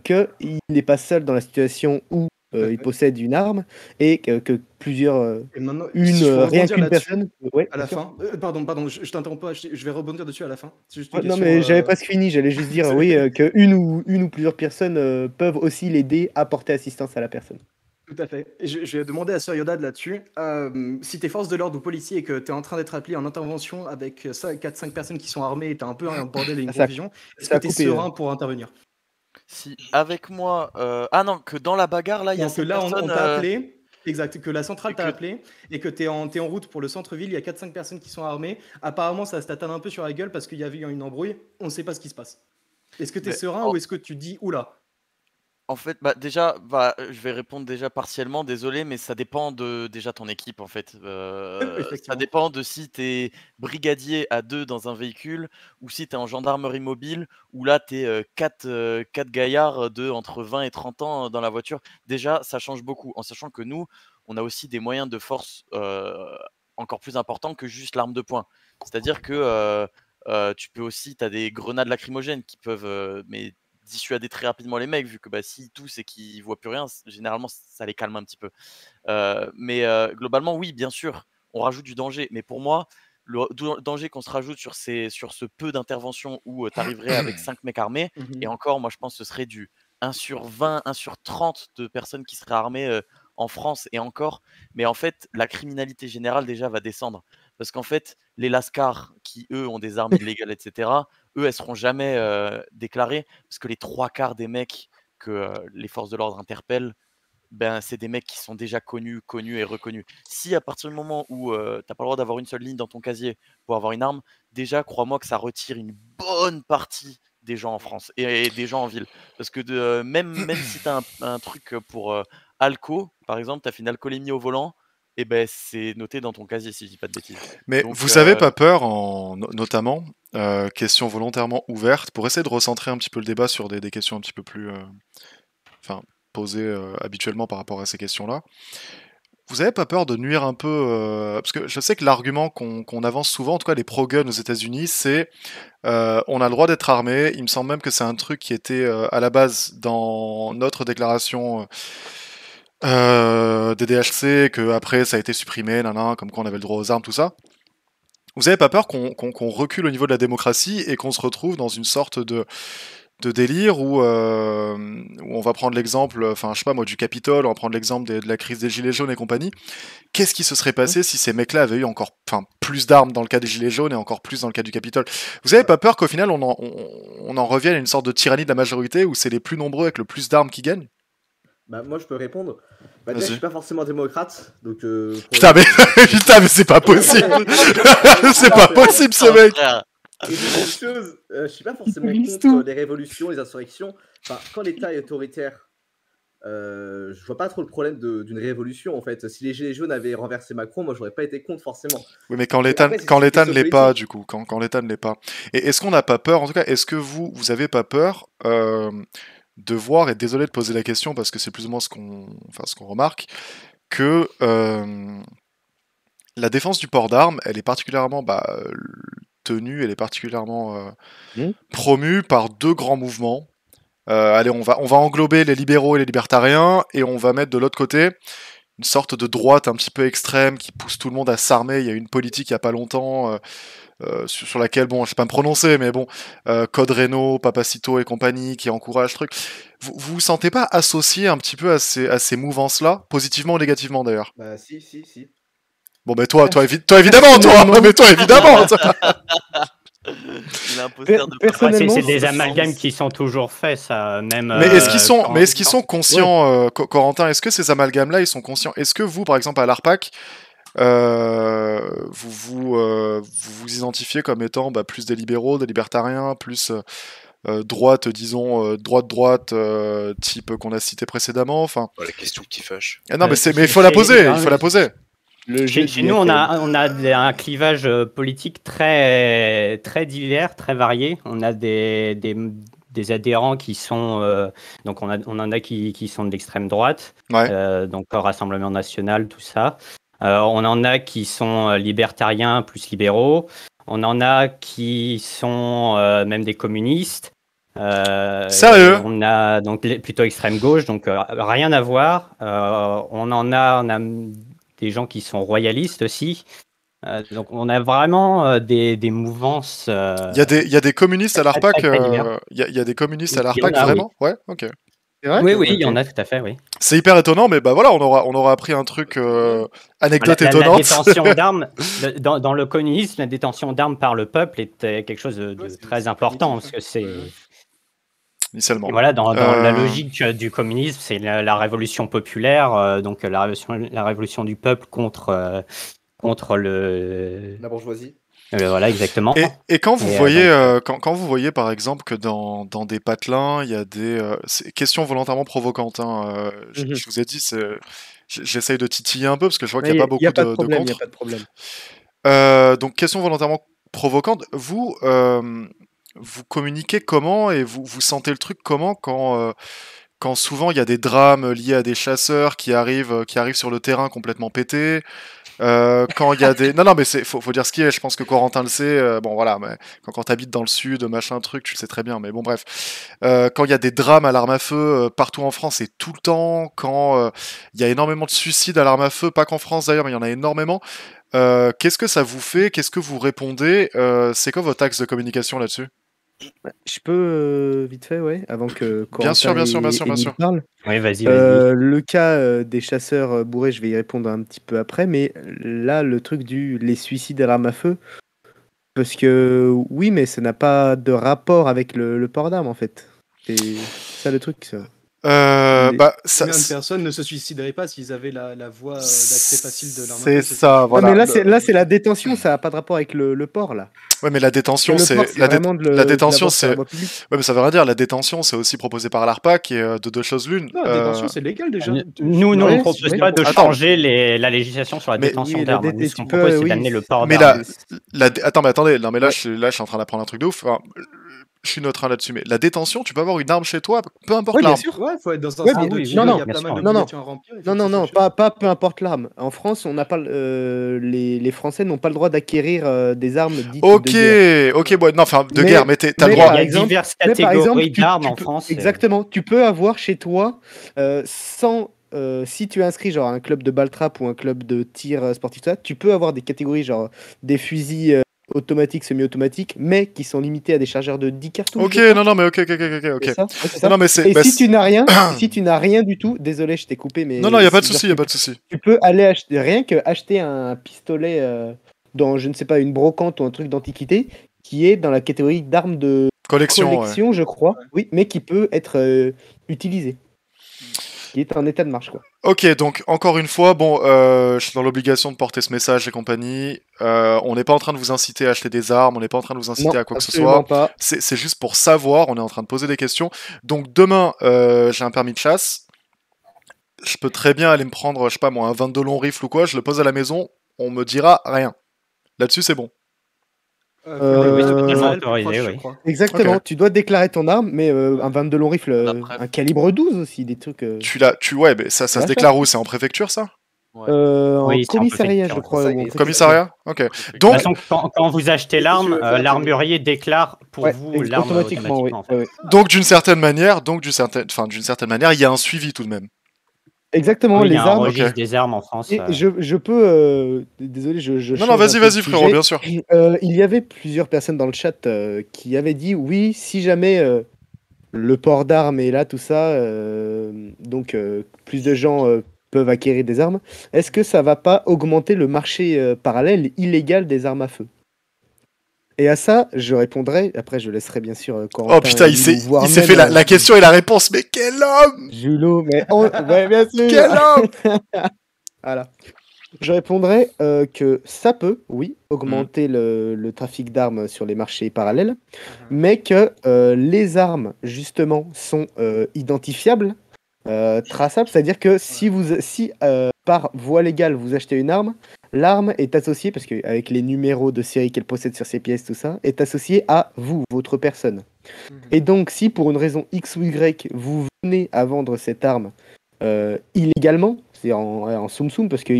qu'il n'est pas seul dans la situation où il possède une arme et que plusieurs. Et maintenant, Une, si je peux rien rebondir qu'une là-dessus, personne. Ouais, à la bien sûr. fin. Pardon, je t'interromps pas, je vais rebondir dessus à la fin. C'est juste une Non, question, mais j'avais presque fini. J'allais juste dire, oui, que une ou plusieurs personnes peuvent aussi l'aider à porter assistance à la personne. Tout à fait. Et je vais demander à Sir Yoda là-dessus. Si t'es force de l'ordre ou policier et que t'es en train d'être appelé en intervention avec 4-5 personnes qui sont armées et t'as un peu un bordel et une Ça- confusion, est-ce ça que a t'es coupé, serein pour intervenir? Si avec moi. Ah non, que dans la bagarre, là, il y a Donc 5 là, on personnes. t'a appelé, exact, que la centrale et t'a que- appelé et que t'es en route pour le centre-ville, il y a 4-5 personnes qui sont armées. Apparemment, ça se tatane un peu sur la gueule parce qu'il y avait eu une embrouille. On ne sait pas ce qui se passe. Est-ce que t'es Mais serein en- ou est-ce que tu dis oula? En fait, déjà, je vais répondre déjà partiellement, désolé, mais ça dépend de déjà ton équipe en fait. Ça Effectivement. dépend de si tu es brigadier à 2 dans un véhicule ou si tu es en gendarmerie mobile où là tu es 4 gaillards de entre 20 et 30 ans dans la voiture. Déjà, ça change beaucoup en sachant que nous, on a aussi des moyens de force encore plus importants que juste l'arme de poing. C'est-à-dire que tu peux aussi, tu as des grenades lacrymogènes qui peuvent mais dissuader très rapidement les mecs, vu que s'ils toussent et qu'ils voient plus rien, généralement ça les calme un petit peu. Mais globalement, oui, bien sûr, on rajoute du danger. Mais pour moi, le danger qu'on se rajoute sur ce peu d'interventions où tu arriverais avec 5 mecs armés, et encore, moi je pense que ce serait du 1 sur 20, 1 sur 30 de personnes qui seraient armées en France et encore. Mais en fait, la criminalité générale déjà va descendre. Parce qu'en fait, les lascars qui, eux, ont des armes illégales, etc., eux, elles seront jamais déclarées parce que les 3 quarts des mecs que les forces de l'ordre interpellent, c'est des mecs qui sont déjà connus et reconnus. Si à partir du moment où t'as pas le droit d'avoir une seule ligne dans ton casier pour avoir une arme, déjà, crois-moi que ça retire une bonne partie des gens en France et des gens en ville. Parce que même si tu as un truc pour alco, par exemple, tu as fait une alcoolémie au volant, et c'est noté dans ton casier si je dis pas de bêtises. Mais Donc, vous avez pas peur, notamment, question volontairement ouverte, pour essayer de recentrer un petit peu le débat sur des questions un petit peu plus posées habituellement par rapport à ces questions-là. Vous avez pas peur de nuire un peu parce que je sais que l'argument qu'on avance souvent, en tout cas les pro-guns aux États-Unis, c'est on a le droit d'être armé. Il me semble même que c'est un truc qui était à la base dans notre déclaration des DHC, que après ça a été supprimé, comme quoi on avait le droit aux armes, tout ça. Vous avez pas peur qu'on recule au niveau de la démocratie et qu'on se retrouve dans une sorte de délire où on va prendre l'exemple, je sais pas moi, du Capitole, on va prendre l'exemple de la crise des Gilets jaunes et compagnie. Qu'est-ce qui se serait passé si ces mecs-là avaient eu encore plus d'armes dans le cas des Gilets jaunes et encore plus dans le cas du Capitole? Vous avez pas peur qu'au final on en revienne à une sorte de tyrannie de la majorité où c'est les plus nombreux avec le plus d'armes qui gagnent? Moi je peux répondre. Déjà, je suis pas forcément démocrate, donc. Putain mais c'est pas possible. C'est pas possible ce mec. Et deuxième chose, je suis pas forcément contre les révolutions, les insurrections. Quand l'État est autoritaire, je vois pas trop le problème d'une révolution en fait. Si les Gilets jaunes avaient renversé Macron, moi j'aurais pas été contre forcément. Oui, mais quand l'État ne l'est pas, du coup, quand l'État ne l'est pas. Et est-ce qu'on n'a pas peur, en tout cas, est-ce que vous avez pas peur de voir, et désolé de poser la question parce que c'est plus ou moins ce qu'on remarque, que la défense du port d'armes, elle est particulièrement tenue, elle est particulièrement promue par 2 grands mouvements. Allez, on va englober les libéraux et les libertariens, et on va mettre de l'autre côté une sorte de droite un petit peu extrême qui pousse tout le monde à s'armer. Il y a une politique il y a pas longtemps sur laquelle, bon, je sais pas me prononcer, mais bon, Code Reno, Papacito et compagnie qui encouragent le truc. Vous sentez pas associé un petit peu à ces mouvances-là, positivement ou négativement d'ailleurs? Si. Bon, toi évidemment, mais toi évidemment. Personnellement, c'est des amalgames qui sont toujours faits, ça. Même. Mais est-ce qu'ils sont conscients, Corentin? Est-ce que ces amalgames-là, ils sont conscients? Est-ce que vous, par exemple, à l'ARPAC, vous identifiez comme étant plus des libéraux, des libertariens, plus droite, disons droite, type qu'on a cité précédemment, La question qui fâche. Ah non, mais il faut la poser, Chez nous, on a un clivage politique très divers, très varié. On a des adhérents qui sont donc on en a qui sont de l'extrême droite, donc au Rassemblement national, tout ça. On en a qui sont libertariens plus libéraux. On en a qui sont même des communistes. Sérieux? On a donc plutôt extrême gauche, donc rien à voir. On a des gens qui sont royalistes aussi. Donc on a vraiment des mouvances. Il y a des communistes à l'ARPAC. Il y a des communistes à l'ARPAC, vraiment? Ouais, ok. Oui, il y en a tout à fait, oui. C'est hyper étonnant, mais bah voilà, on aura appris un truc, anecdote étonnante. La détention d'armes, dans le communisme, la détention d'armes par le peuple était quelque chose de très important, parce que c'est... Initialement. Voilà, dans la logique du communisme, c'est la révolution populaire, donc la révolution du peuple contre la bourgeoisie. Voilà, exactement. Et quand vous voyez, quand vous voyez par exemple que dans des patelins, il y a des questions volontairement provocantes. Hein, je vous ai dit, j'essaye de titiller un peu parce que je vois qu'il n'y a pas beaucoup de contre. Il n'y a pas de problème. Donc question volontairement provocante. Vous communiquez comment et vous sentez le truc comment quand souvent il y a des drames liés à des chasseurs qui arrivent sur le terrain complètement pétés. Quand il y a des... Non, mais faut dire ce qui est, je pense que Corentin le sait, bon voilà, mais quand t'habites dans le sud, machin truc, tu le sais très bien, mais bon bref. Quand il y a des drames à l'arme à feu partout en France et tout le temps, quand il y a énormément de suicides à l'arme à feu, pas qu'en France d'ailleurs, mais il y en a énormément, qu'est-ce que ça vous fait? Qu'est-ce que vous répondez? C'est quoi votre axe de communication là-dessus? Je peux vite fait, ouais, avant que Bien sûr. parle. Oui, vas-y. Le cas des chasseurs bourrés, je vais y répondre un petit peu après, mais là, le truc les suicides à l'arme à feu, parce que oui, mais ça n'a pas de rapport avec le port d'armes en fait. C'est ça le truc. Ça. Combien de personnes ne se suicideraient pas s'ils avaient la voie d'accès facile de l'arme à feu? C'est ça, voilà. Ouais, mais là, c'est la détention, ça n'a pas de rapport avec le port là. Ouais, mais la détention, c'est la détention, c'est. Ouais, mais ça veut rien dire. La détention, c'est aussi proposé par l'ARPAC et de deux choses l'une. Non, la détention, c'est légal déjà. Nous, on ne propose pas de changer la législation sur la détention d'armes. Ce qu'on propose, c'est d'amener le port d'armes. Attends, mais attendez. Non, mais là, je suis en train d'apprendre un truc de ouf. Enfin, je suis neutre là-dessus, mais la détention, tu peux avoir une arme chez toi, peu importe l'arme. Bien sûr. Ouais, faut être dans un centre de tir, il y a pas mal d'obligations à remplir. Non, pas peu importe l'arme. En France, on n'a pas les Français n'ont pas le droit d'acquérir des armes dites de guerre. Ok, bon, non, enfin de guerre, mais t'as le droit. Il y a diverses catégories d'armes en France. Exactement, tu peux avoir chez toi si tu es inscrit genre à un club de ball-trap ou un club de tir sportif, tu peux avoir des catégories genre des fusils automatiques, semi-automatiques, mais qui sont limités à des chargeurs de 10 cartouches. Ok. C'est ça. Non, mais si tu n'as rien du tout, désolé, je t'ai coupé, mais non, il y a pas de souci. Tu peux aller acheter un pistolet dans, je ne sais pas, une brocante ou un truc d'antiquité qui est dans la catégorie d'armes de collection, je crois. Oui, mais qui peut être utilisé. Qui est en état de marche, quoi. Ok, donc encore une fois, bon, je suis dans l'obligation de porter ce message et compagnie. On n'est pas en train de vous inciter à acheter des armes, on n'est pas en train de vous inciter à quoi que ce soit. C'est juste pour savoir, on est en train de poser des questions. Donc demain, j'ai un permis de chasse. Je peux très bien aller me prendre, je sais pas moi, un 22 long rifle ou quoi, je le pose à la maison, on me dira rien. Là-dessus, c'est bon. Exactement, okay. Tu dois déclarer ton arme, mais un 22 long rifle, un calibre 12 aussi, des trucs. Ouais, mais ça se déclare où? C'est en préfecture, ça? En commissariat, je crois. Commissariat? Ok. Donc, de toute façon, quand vous achetez l'arme, l'armurier déclare pour vous l'arme automatiquement. Donc d'une certaine manière, il y a un suivi tout de même. Exactement, les armes. Il y a un registre des armes en France. Et je peux. Désolé, je. Non, vas-y, frérot, bien sûr. Il y avait plusieurs personnes dans le chat qui avaient dit oui, si jamais le port d'armes est là, tout ça, donc plus de gens peuvent acquérir des armes. Est-ce que ça va pas augmenter le marché parallèle illégal des armes à feu? Et à ça, je répondrai. Après, je laisserai bien sûr Corentin. Oh putain, il s'est fait la question et la réponse. Mais quel homme! Julot, mais ouais, bien sûr. Quel homme! Voilà. Je répondrai que ça peut, oui, augmenter le trafic d'armes sur les marchés parallèles, mais que les armes, justement, sont identifiables, traçables. C'est-à-dire que si par voie légale, vous achetez une arme, l'arme est associée, parce qu'avec les numéros de série qu'elle possède sur ses pièces, tout ça, est associée à vous, votre personne. Et donc, si pour une raison X ou Y, vous venez à vendre cette arme illégalement, c'est-à-dire en soum-soum, parce que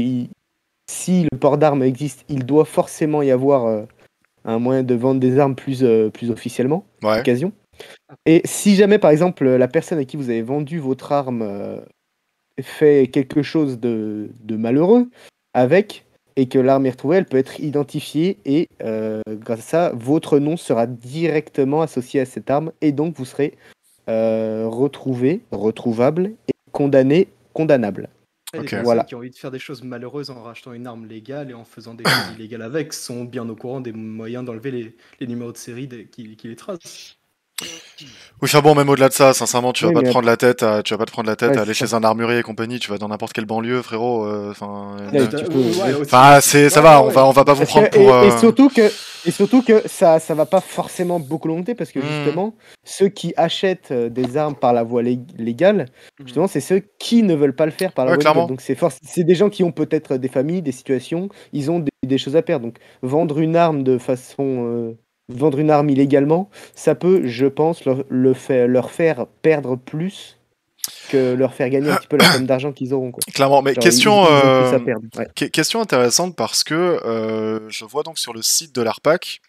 si le port d'armes existe, il doit forcément y avoir un moyen de vendre des armes plus officiellement, occasion. Et si jamais, par exemple, la personne à qui vous avez vendu votre arme fait quelque chose de malheureux avec, et que l'arme est retrouvée, elle peut être identifiée et grâce à ça, votre nom sera directement associé à cette arme et donc vous serez retrouvable et condamnable. Et les Ok. personnes Voilà. qui ont envie de faire des choses malheureues en rachetant une arme légale et en faisant des choses illégales avec sont bien au courant des moyens d'enlever les numéros de série qui les tracent. Oui, enfin bon, même au-delà de ça, sincèrement, tu vas Oui, pas te mais prendre la tête à, tu vas pas te prendre la tête Ouais, à aller c'est chez un armurier et compagnie, tu vas dans n'importe quelle banlieue, frérot. Enfin, Ouais, tu peux- enfin, ça va, on va pas vous Parce que- prendre pour. et surtout que ça va pas forcément beaucoup monter parce que justement, ceux qui achètent des armes par la voie légale, justement, c'est ceux qui ne veulent pas le faire par la Ouais, voie clairement. légale. Donc c'est des gens qui ont peut-être des familles, des situations, ils ont des choses à perdre. Donc vendre une arme de façon, vendre une arme illégalement, ça peut, je pense, leur faire perdre plus que leur faire gagner un petit peu la somme d'argent qu'ils auront, quoi. Clairement, mais Genre, question, ils ont plus à perdre. Ouais. question intéressante parce que je vois donc sur le site de l'ARPAC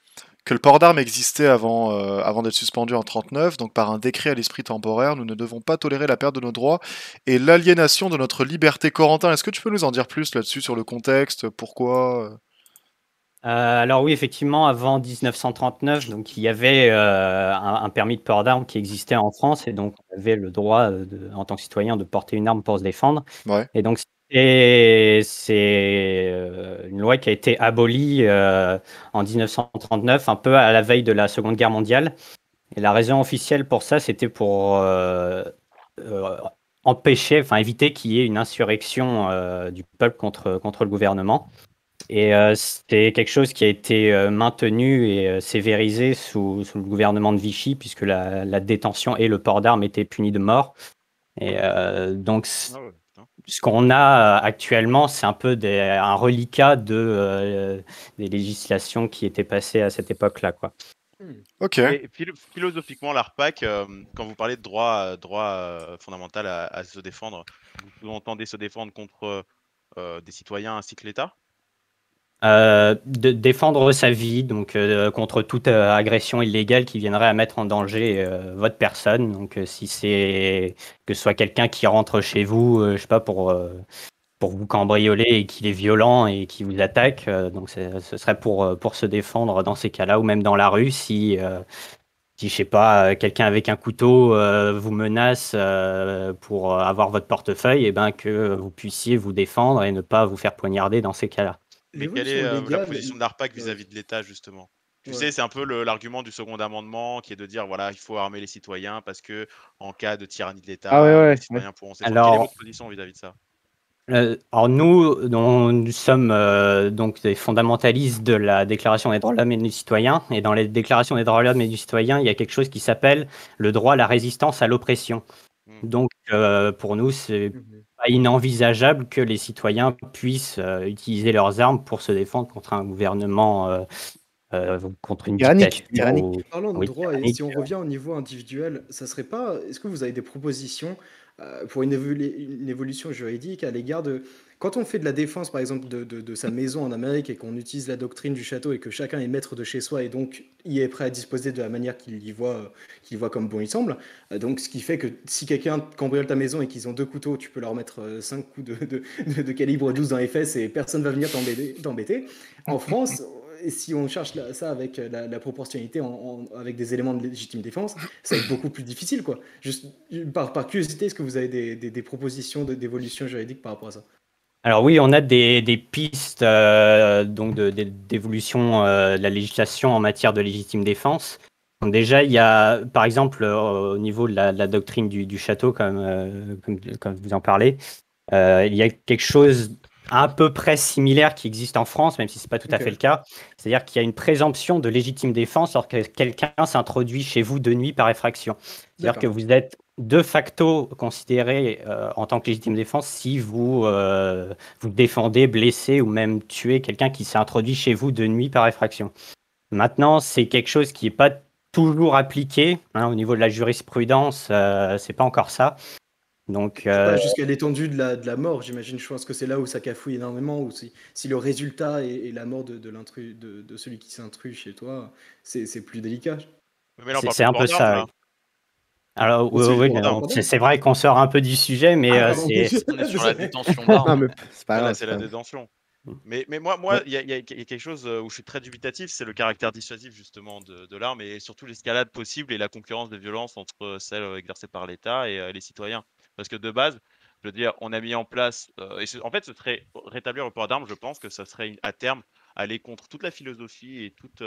que le port d'armes existait avant d'être suspendu en 39, donc par un décret à l'esprit temporaire, nous ne devons pas tolérer la perte de nos droits et l'aliénation de notre liberté. Corentin, est-ce que tu peux nous en dire plus là-dessus, sur le contexte, pourquoi Alors oui, effectivement, avant 1939, donc il y avait un permis de port d'armes qui existait en France et donc on avait le droit, en tant que citoyen, de porter une arme pour se défendre. Ouais. Et donc c'est une loi qui a été abolie en 1939, un peu à la veille de la Seconde Guerre mondiale. Et la raison officielle pour ça, c'était pour empêcher, enfin éviter qu'il y ait une insurrection du peuple contre le gouvernement. Et c'est quelque chose qui a été maintenu et sévérisé sous le gouvernement de Vichy, puisque la détention et le port d'armes étaient punis de mort. Et donc, Ah ouais, putain. ce qu'on a actuellement, c'est un peu un reliquat des législations qui étaient passées à cette époque-là, quoi. Ok. Et philosophiquement, l'ARPAC, quand vous parlez de droit fondamental à se défendre, vous entendez se défendre contre des citoyens ainsi que l'État? De défendre sa vie, donc contre toute agression illégale qui viendrait à mettre en danger votre personne. Donc si c'est que ce soit quelqu'un qui rentre chez vous, je sais pas, pour vous cambrioler et qu'il est violent et qui vous attaque, donc ce serait pour se défendre dans ces cas-là, ou même dans la rue si je sais pas, quelqu'un avec un couteau vous menace pour avoir votre portefeuille, et ben que vous puissiez vous défendre et ne pas vous faire poignarder dans ces cas-là. Mais quelle est la position de l'ARPAC vis-à-vis de l'État, justement? Tu sais, c'est un peu l'argument du second amendement qui est de dire, voilà, il faut armer les citoyens parce que en cas de tyrannie de l'État, les citoyens pourront se défendre. Quelle est votre position vis-à-vis de ça? Alors nous sommes donc des fondamentalistes de la Déclaration des droits de l'homme et du citoyen. Et dans les déclarations des droits de l'homme et du citoyen, il y a quelque chose qui s'appelle le droit à la résistance à l'oppression. Donc pour nous, c'est pas inenvisageable que les citoyens puissent utiliser leurs armes pour se défendre contre un gouvernement, contre une Tyrannique. dictature. Parlons de Oui, droit, et tyrannique. si on revient au niveau individuel, ça serait pas. Est-ce que vous avez des propositions pour une évolution juridique à l'égard de. Quand on fait de la défense, par exemple, de sa maison en Amérique et qu'on utilise la doctrine du château et que chacun est maître de chez soi et donc il est prêt à disposer de la manière qu'il y voit comme bon il semble. Donc, ce qui fait que si quelqu'un cambriole ta maison et qu'ils ont 2 couteaux, tu peux leur mettre 5 coups de calibre 12 dans les fesses et personne va venir t'embêter. En France, et si on cherche ça avec la proportionnalité avec des éléments de légitime défense, ça va être beaucoup plus difficile, quoi. Juste par curiosité, est-ce que vous avez des propositions d'évolution juridique par rapport à ça? Alors oui, on a des pistes donc d'évolution de la législation en matière de légitime défense. Donc déjà, il y a, par exemple, au niveau de la doctrine du château, comme vous en parlez, il y a quelque chose à peu près similaire qui existe en France, même si ce n'est pas tout à fait le cas. C'est-à-dire qu'il y a une présomption de légitime défense lorsque quelqu'un s'introduit chez vous de nuit par effraction. C'est-à-dire que vous êtes de facto considéré en tant que légitime défense si vous défendez, blessez ou même tuez quelqu'un qui s'est introduit chez vous de nuit par effraction. Maintenant, c'est quelque chose qui n'est pas toujours appliqué au niveau de la jurisprudence, c'est pas encore ça. Donc, pas jusqu'à l'étendue de la mort, j'imagine. Je pense que c'est là où ça cafouille énormément, où si le résultat est la mort de celui qui s'intruse chez toi, c'est plus délicat. Mais là, on parle c'est plus un de peu port d'armes, ça. là. Alors, C'est oui, pour donc, Pardon. c'est vrai qu'on sort un peu du sujet, mais Pardon. c'est. On est sur la Désolé. détention Non, d'armes. mais c'est pas Là, grave. c'est c'est la pas grave. détention. Mm. Mais moi, Ouais. il y a quelque chose où je suis très dubitatif, c'est le caractère dissuasif justement de l'arme et surtout l'escalade possible et la concurrence de violence entre celle exercée par l'État et les citoyens. Parce que de base, je veux dire, on a mis en place, en fait, ce serait rétablir le port d'armes, je pense que ça serait à terme aller contre toute la philosophie et toutes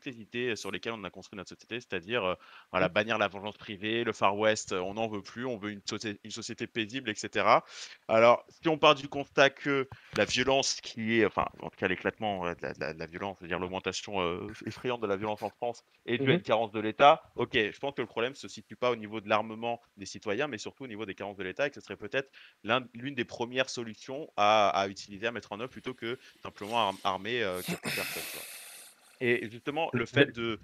les idées sur lesquelles on a construit notre société, c'est-à-dire voilà, bannir la vengeance privée, le Far West, on n'en veut plus, on veut une société paisible, etc. Alors, si on part du constat que la violence qui est, enfin, en tout cas l'éclatement de la violence, c'est-à-dire l'augmentation effrayante de la violence en France, est due à une carence de l'État. Ok, je pense que le problème se situe pas au niveau de l'armement des citoyens, mais surtout au niveau des carences de l'État, et que ce serait peut-être l'une des premières solutions à utiliser, à mettre en œuvre, plutôt que simplement armer quelques personnes. Tu vois. Et justement, le fait de...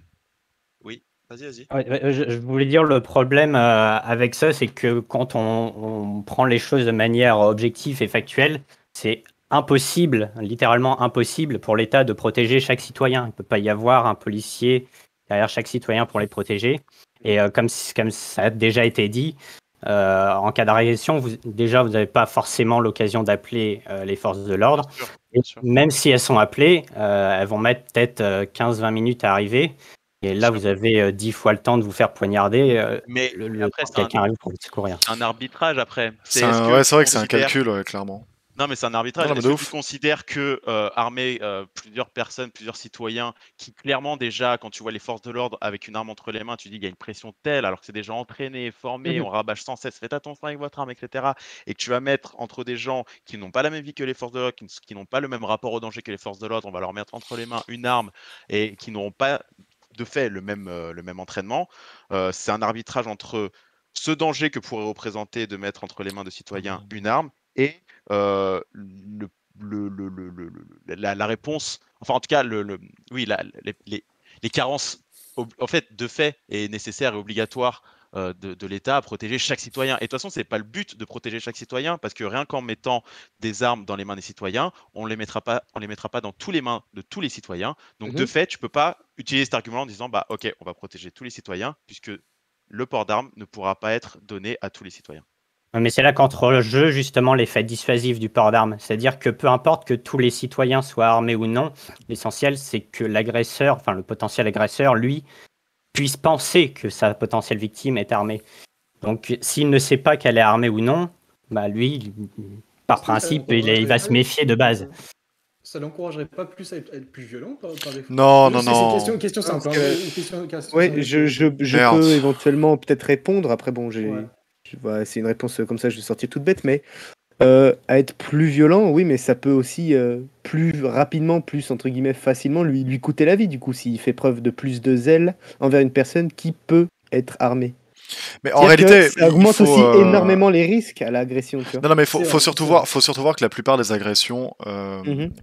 Oui, vas-y. Ouais, je voulais dire le problème avec ça, c'est que quand on prend les choses de manière objective et factuelle, c'est impossible, littéralement impossible pour l'État de protéger chaque citoyen. Il ne peut pas y avoir un policier derrière chaque citoyen pour les protéger. Et comme ça a déjà été dit, en cas d'agression, vous n'avez pas forcément l'occasion d'appeler les forces de l'ordre. Bien sûr. Même si elles sont appelées, elles vont mettre peut-être 15-20 minutes à arriver. Et là, vous avez 10 fois le temps de vous faire poignarder. Mais après, quelqu'un arrive pour vous secourir. C'est un arbitrage après. C'est vrai que c'est un calcul, clairement. Non, mais c'est un arbitrage. Non, mais Est-ce de que tu ouf. considères que armer plusieurs personnes, plusieurs citoyens, qui clairement déjà, quand tu vois les forces de l'ordre avec une arme entre les mains, tu dis qu'il y a une pression telle, alors que c'est des gens entraînés, formés, on rabâche sans cesse, faites attention avec votre arme, etc. Et que tu vas mettre entre des gens qui n'ont pas la même vie que les forces de l'ordre, qui n'ont pas le même rapport au danger que les forces de l'ordre, on va leur mettre entre les mains une arme et qui n'auront pas de fait le même entraînement. C'est un arbitrage entre ce danger que pourrait représenter de mettre entre les mains de citoyens une arme et la réponse, enfin en tout cas, oui, les carences, en fait, de fait, est nécessaire et obligatoire de l'État à protéger chaque citoyen. Et de toute façon, c'est pas le but de protéger chaque citoyen, parce que rien qu'en mettant des armes dans les mains des citoyens, on les mettra pas dans tous les mains de tous les citoyens. Donc de fait, tu peux pas utiliser cet argument en disant, bah ok, on va protéger tous les citoyens, puisque le port d'armes ne pourra pas être donné à tous les citoyens. Mais c'est là qu'entre le jeu, justement, l'effet dissuasif du port d'armes. C'est-à-dire que peu importe que tous les citoyens soient armés ou non, l'essentiel, c'est que l'agresseur, enfin le potentiel agresseur, lui, puisse penser que sa potentielle victime est armée. Donc, s'il ne sait pas qu'elle est armée ou non, bah lui, par principe, il va se méfier de base. Ça l'encouragerait pas plus à être plus violent par défaut? Non. C'est question simple. Ouais, je peux éventuellement peut-être répondre. Après, bon, c'est une réponse comme ça, je vais sortir toute bête, mais à être plus violent, oui, mais ça peut aussi plus rapidement, plus entre guillemets facilement lui coûter la vie, du coup, s'il fait preuve de plus de zèle envers une personne qui peut être armée. Mais en réalité, ça augmente aussi énormément les risques à l'agression. Tu vois. Non, mais faut surtout voir que la plupart des agressions,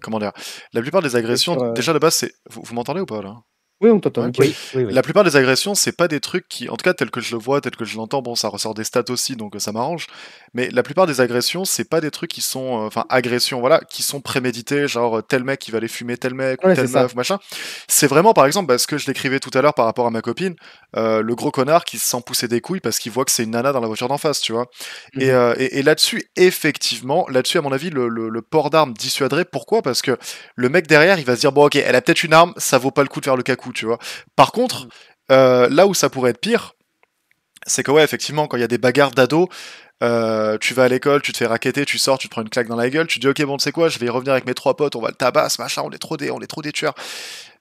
comment dire, la plupart des agressions, déjà de base, c'est, vous m'entendez ou pas là? Oui, on t'entend. Oui. La plupart des agressions, c'est pas des trucs qui, en tout cas, tel que je le vois, tel que je l'entends, bon, ça ressort des stats aussi, donc ça m'arrange. Mais la plupart des agressions, c'est pas des trucs qui sont, enfin, agressions, voilà, qui sont prémédités, genre tel mec qui va aller fumer tel mec ou telle meuf, machin. C'est vraiment, par exemple, ce que je décrivais tout à l'heure par rapport à ma copine, le gros connard qui se sent pousser des couilles parce qu'il voit que c'est une nana dans la voiture d'en face, tu vois. Et là-dessus, effectivement, à mon avis, le port d'armes dissuaderait. Pourquoi? Parce que le mec derrière, il va se dire, bon, ok, elle a peut-être une arme, ça vaut pas le coup de faire le cacou, tu vois. Par contre, là où ça pourrait être pire, c'est que ouais, effectivement, quand il y a des bagarres d'ados, tu vas à l'école, tu te fais racketter, tu sors, tu te prends une claque dans la gueule, tu dis ok bon tu sais quoi, je vais y revenir avec mes 3 potes, on va le tabasse, machin, on est trop des tueurs.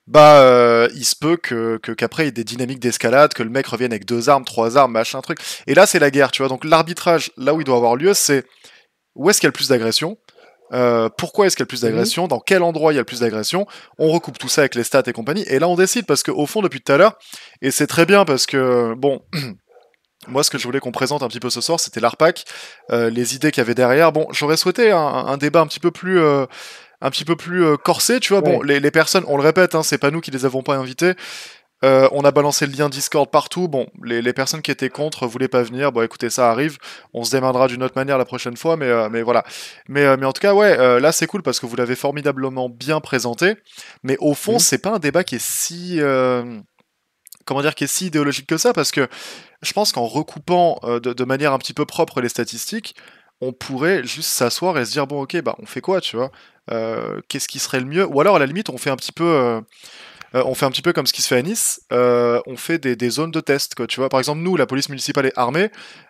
Bah il se peut qu'après il y ait des dynamiques d'escalade, que le mec revienne avec 2 armes, 3 armes, machin truc. Et là c'est la guerre, tu vois. Donc l'arbitrage, là où il doit avoir lieu, c'est où est-ce qu'il y a le plus d'agression. Pourquoi est-ce qu'il y a le plus d'agression, dans quel endroit il y a le plus d'agression, on recoupe tout ça avec les stats et compagnie, et là on décide, parce qu'au fond depuis tout à l'heure, et c'est très bien parce que, bon, moi ce que je voulais qu'on présente un petit peu ce soir, c'était l'ARPAC, les idées qu'il y avait derrière, bon, j'aurais souhaité un débat un petit peu plus corsé, tu vois, bon, les personnes, on le répète, hein, c'est pas nous qui les avons pas invités, on a balancé le lien Discord partout. Bon, les personnes qui étaient contre voulaient pas venir. Bon, écoutez, ça arrive. On se démerdera d'une autre manière la prochaine fois, mais voilà. Mais en tout cas, ouais, là c'est cool parce que vous l'avez formidablement bien présenté. Mais au fond, c'est pas un débat qui est si comment dire, qui est si idéologique que ça, parce que je pense qu'en recoupant de manière un petit peu propre les statistiques, on pourrait juste s'asseoir et se dire bon ok bah on fait quoi, tu vois, qu'est-ce qui serait le mieux, ou alors à la limite on fait un petit peu comme ce qui se fait à Nice, on fait des zones de test, quoi, tu vois. Par exemple, nous, la police municipale est armée,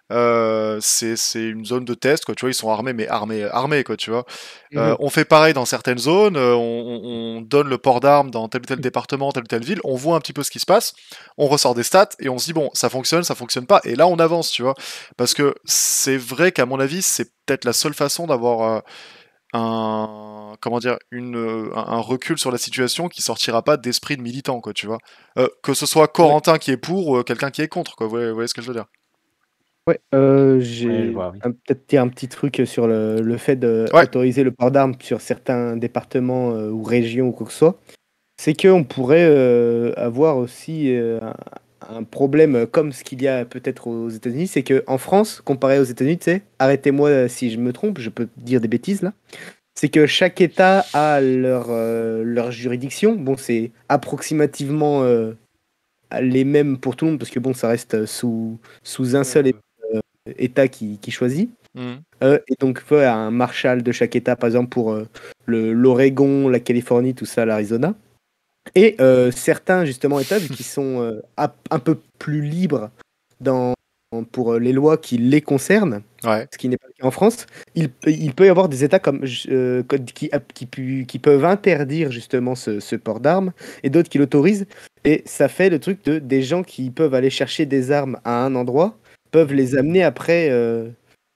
c'est une zone de test, quoi, tu vois, ils sont armés, mais armés, quoi, tu vois. On fait pareil dans certaines zones, on donne le port d'armes dans tel ou tel département, telle ou telle ville, on voit un petit peu ce qui se passe, on ressort des stats, et on se dit, bon, ça fonctionne pas, et là, on avance, tu vois. Parce que c'est vrai qu'à mon avis, c'est peut-être la seule façon d'avoir comment dire, un recul sur la situation qui sortira pas d'esprit de militant, quoi, tu vois. Que ce soit Ouais. Corentin qui est pour ou quelqu'un qui est contre, quoi. Vous voyez ce que je veux dire? Ouais, Ouais, je j'ai vois, oui. peut-être dire un petit truc sur le fait Ouais. d'autoriser le port d'armes sur certains départements ou régions ou quoi que ce soit. C'est qu'on pourrait avoir aussi un problème comme ce qu'il y a peut-être aux États-Unis. C'est qu'en France, comparé aux États-Unis, tu sais, arrêtez-moi si je me trompe, je peux dire des bêtises là. C'est que chaque État a leur juridiction. Bon, c'est approximativement les mêmes pour tout le monde parce que bon, ça reste sous un seul État qui choisit. Mhm. Et donc, il faut un marshal de chaque État, par exemple, pour l'Oregon, la Californie, tout ça, l'Arizona. Et certains, justement, États, vu qu'ils sont un peu plus libres pour les lois qui les concernent, Ouais. ce qui n'est pas le cas en France, il peut y avoir des États qui peuvent interdire justement ce port d'armes et d'autres qui l'autorisent. Et ça fait le truc de des gens qui peuvent aller chercher des armes à un endroit, peuvent les amener après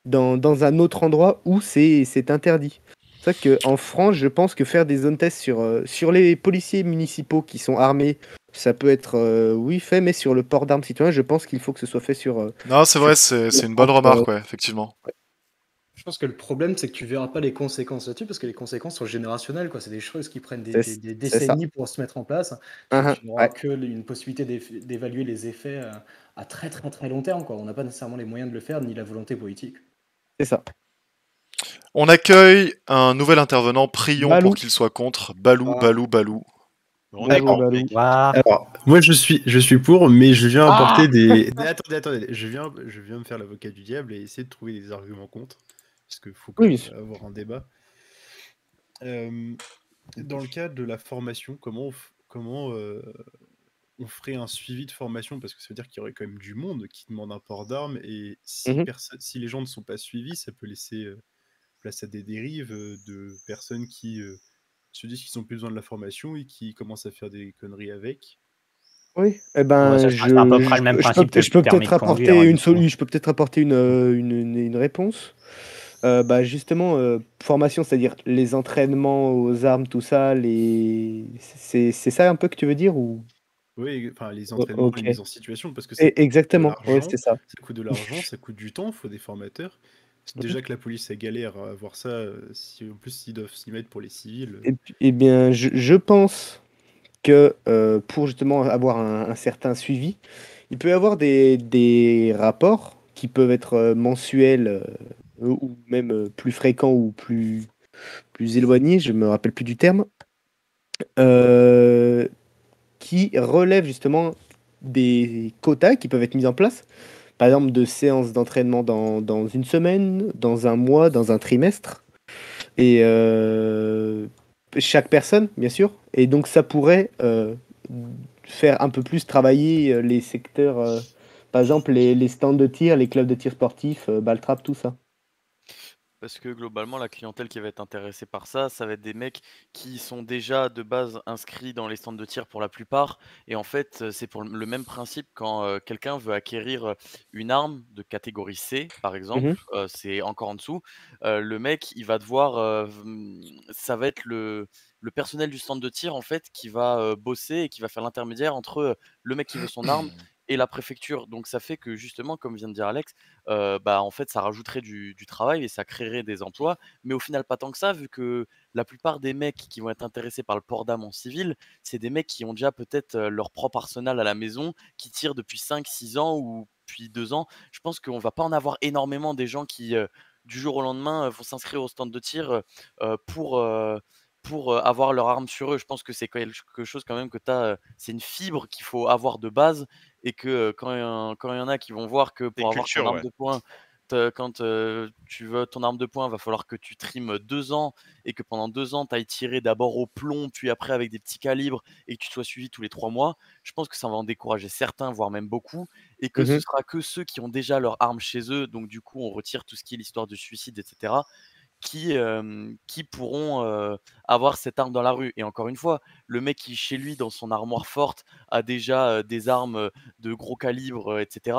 dans un autre endroit où c'est interdit. C'est ça qu'en France, je pense que faire des zones tests sur les policiers municipaux qui sont armés, ça peut être, oui, fait, mais sur le port d'armes citoyen, je pense qu'il faut que ce soit fait Non, c'est vrai, sur c'est une bonne remarque, ouais, effectivement. Je pense que le problème, c'est que tu verras pas les conséquences là-dessus parce que les conséquences sont générationnelles, quoi. C'est des choses qui prennent des C'est ça. décennies pour se mettre en place. Tu n'auras Ouais, que une possibilité d'évaluer les effets à très très très long terme, quoi. On n'a pas nécessairement les moyens de le faire ni la volonté politique. c'est ça. On accueille un nouvel intervenant, prions Balou. pour qu'il soit contre. Balou, Ah. Balou, Balou. On Balou, est contre, Balou. mec. Waouh. Alors, moi je suis pour, mais je viens apporter des. Mais attendez, je viens me faire l'avocat du diable et essayer de trouver des arguments contre, parce qu'il faut quand Oui, même bien sûr. avoir un débat. Dans le cadre de la formation, comment on ferait un suivi de formation, parce que ça veut dire qu'il y aurait quand même du monde qui demande un port d'armes, et si, Mhm. si les gens ne sont pas suivis, ça peut laisser place à des dérives de personnes qui se disent qu'ils n'ont plus besoin de la formation et qui commencent à faire des conneries avec. Oui, eh Ouais, ben, ça, c'est à peu près le même principe que le je peux permis peut-être de conduire, apporter du une coup. je peux peut-être apporter une réponse. Bah, justement, formation, c'est-à-dire les entraînements aux armes, tout ça, c'est ça un peu que tu veux dire ou... Oui, enfin les entraînements, Ok. les mises en situation, parce que ça coûte de Exactement, ouais, l'argent, c'est ça. ça coûte du temps, il faut des formateurs. Déjà que la police a galère à avoir ça, si en plus ils doivent s'y mettre pour les civils. Eh bien, je pense que pour justement avoir un certain suivi, il peut y avoir des rapports qui peuvent être mensuels ou même plus fréquents ou plus éloignés, je me rappelle plus du terme, euh, qui relèvent justement des quotas qui peuvent être mis en place. Par exemple, de séances d'entraînement dans une semaine, dans un mois, dans un trimestre. Et chaque personne, bien sûr. Et donc, ça pourrait faire un peu plus travailler les secteurs, par exemple, les stands de tir, les clubs de tir sportifs, ball trap, tout ça. Parce que globalement, la clientèle qui va être intéressée par ça, ça va être des mecs qui sont déjà de base inscrits dans les stands de tir pour la plupart. Et en fait, c'est pour le même principe quand quelqu'un veut acquérir une arme de catégorie C, par exemple, Mhm. c'est encore en dessous. Le mec, il va devoir, ça va être le personnel du stand de tir en fait qui va bosser et qui va faire l'intermédiaire entre le mec qui veut son arme et la préfecture. Donc ça fait que justement, comme vient de dire Alex, bah, en fait, ça rajouterait du travail et ça créerait des emplois. Mais au final, pas tant que ça, vu que la plupart des mecs qui vont être intéressés par le port d'armes en civil, c'est des mecs qui ont déjà peut-être leur propre arsenal à la maison, qui tirent depuis 5, 6 ans ou depuis 2 ans. Je pense qu'on va pas en avoir énormément des gens qui, du jour au lendemain, vont s'inscrire au stand de tir pour pour avoir leur arme sur eux. Je pense que c'est quelque chose quand même que c'est une fibre qu'il faut avoir de base et que quand il y en a qui vont voir que pour avoir ton arme de poing, quand tu veux ton arme de poing, va falloir que tu trimes 2 ans et que pendant 2 ans, tu ailles tirer d'abord au plomb, puis après avec des petits calibres et que tu sois suivi tous les 3 mois. Je pense que ça va en décourager certains, voire même beaucoup, et que ce sera que ceux qui ont déjà leur arme chez eux, donc du coup, on retire tout ce qui est l'histoire de suicide, etc., qui pourront avoir cette arme dans la rue. Et encore une fois, le mec qui, chez lui, dans son armoire forte, a déjà des armes de gros calibre, etc.,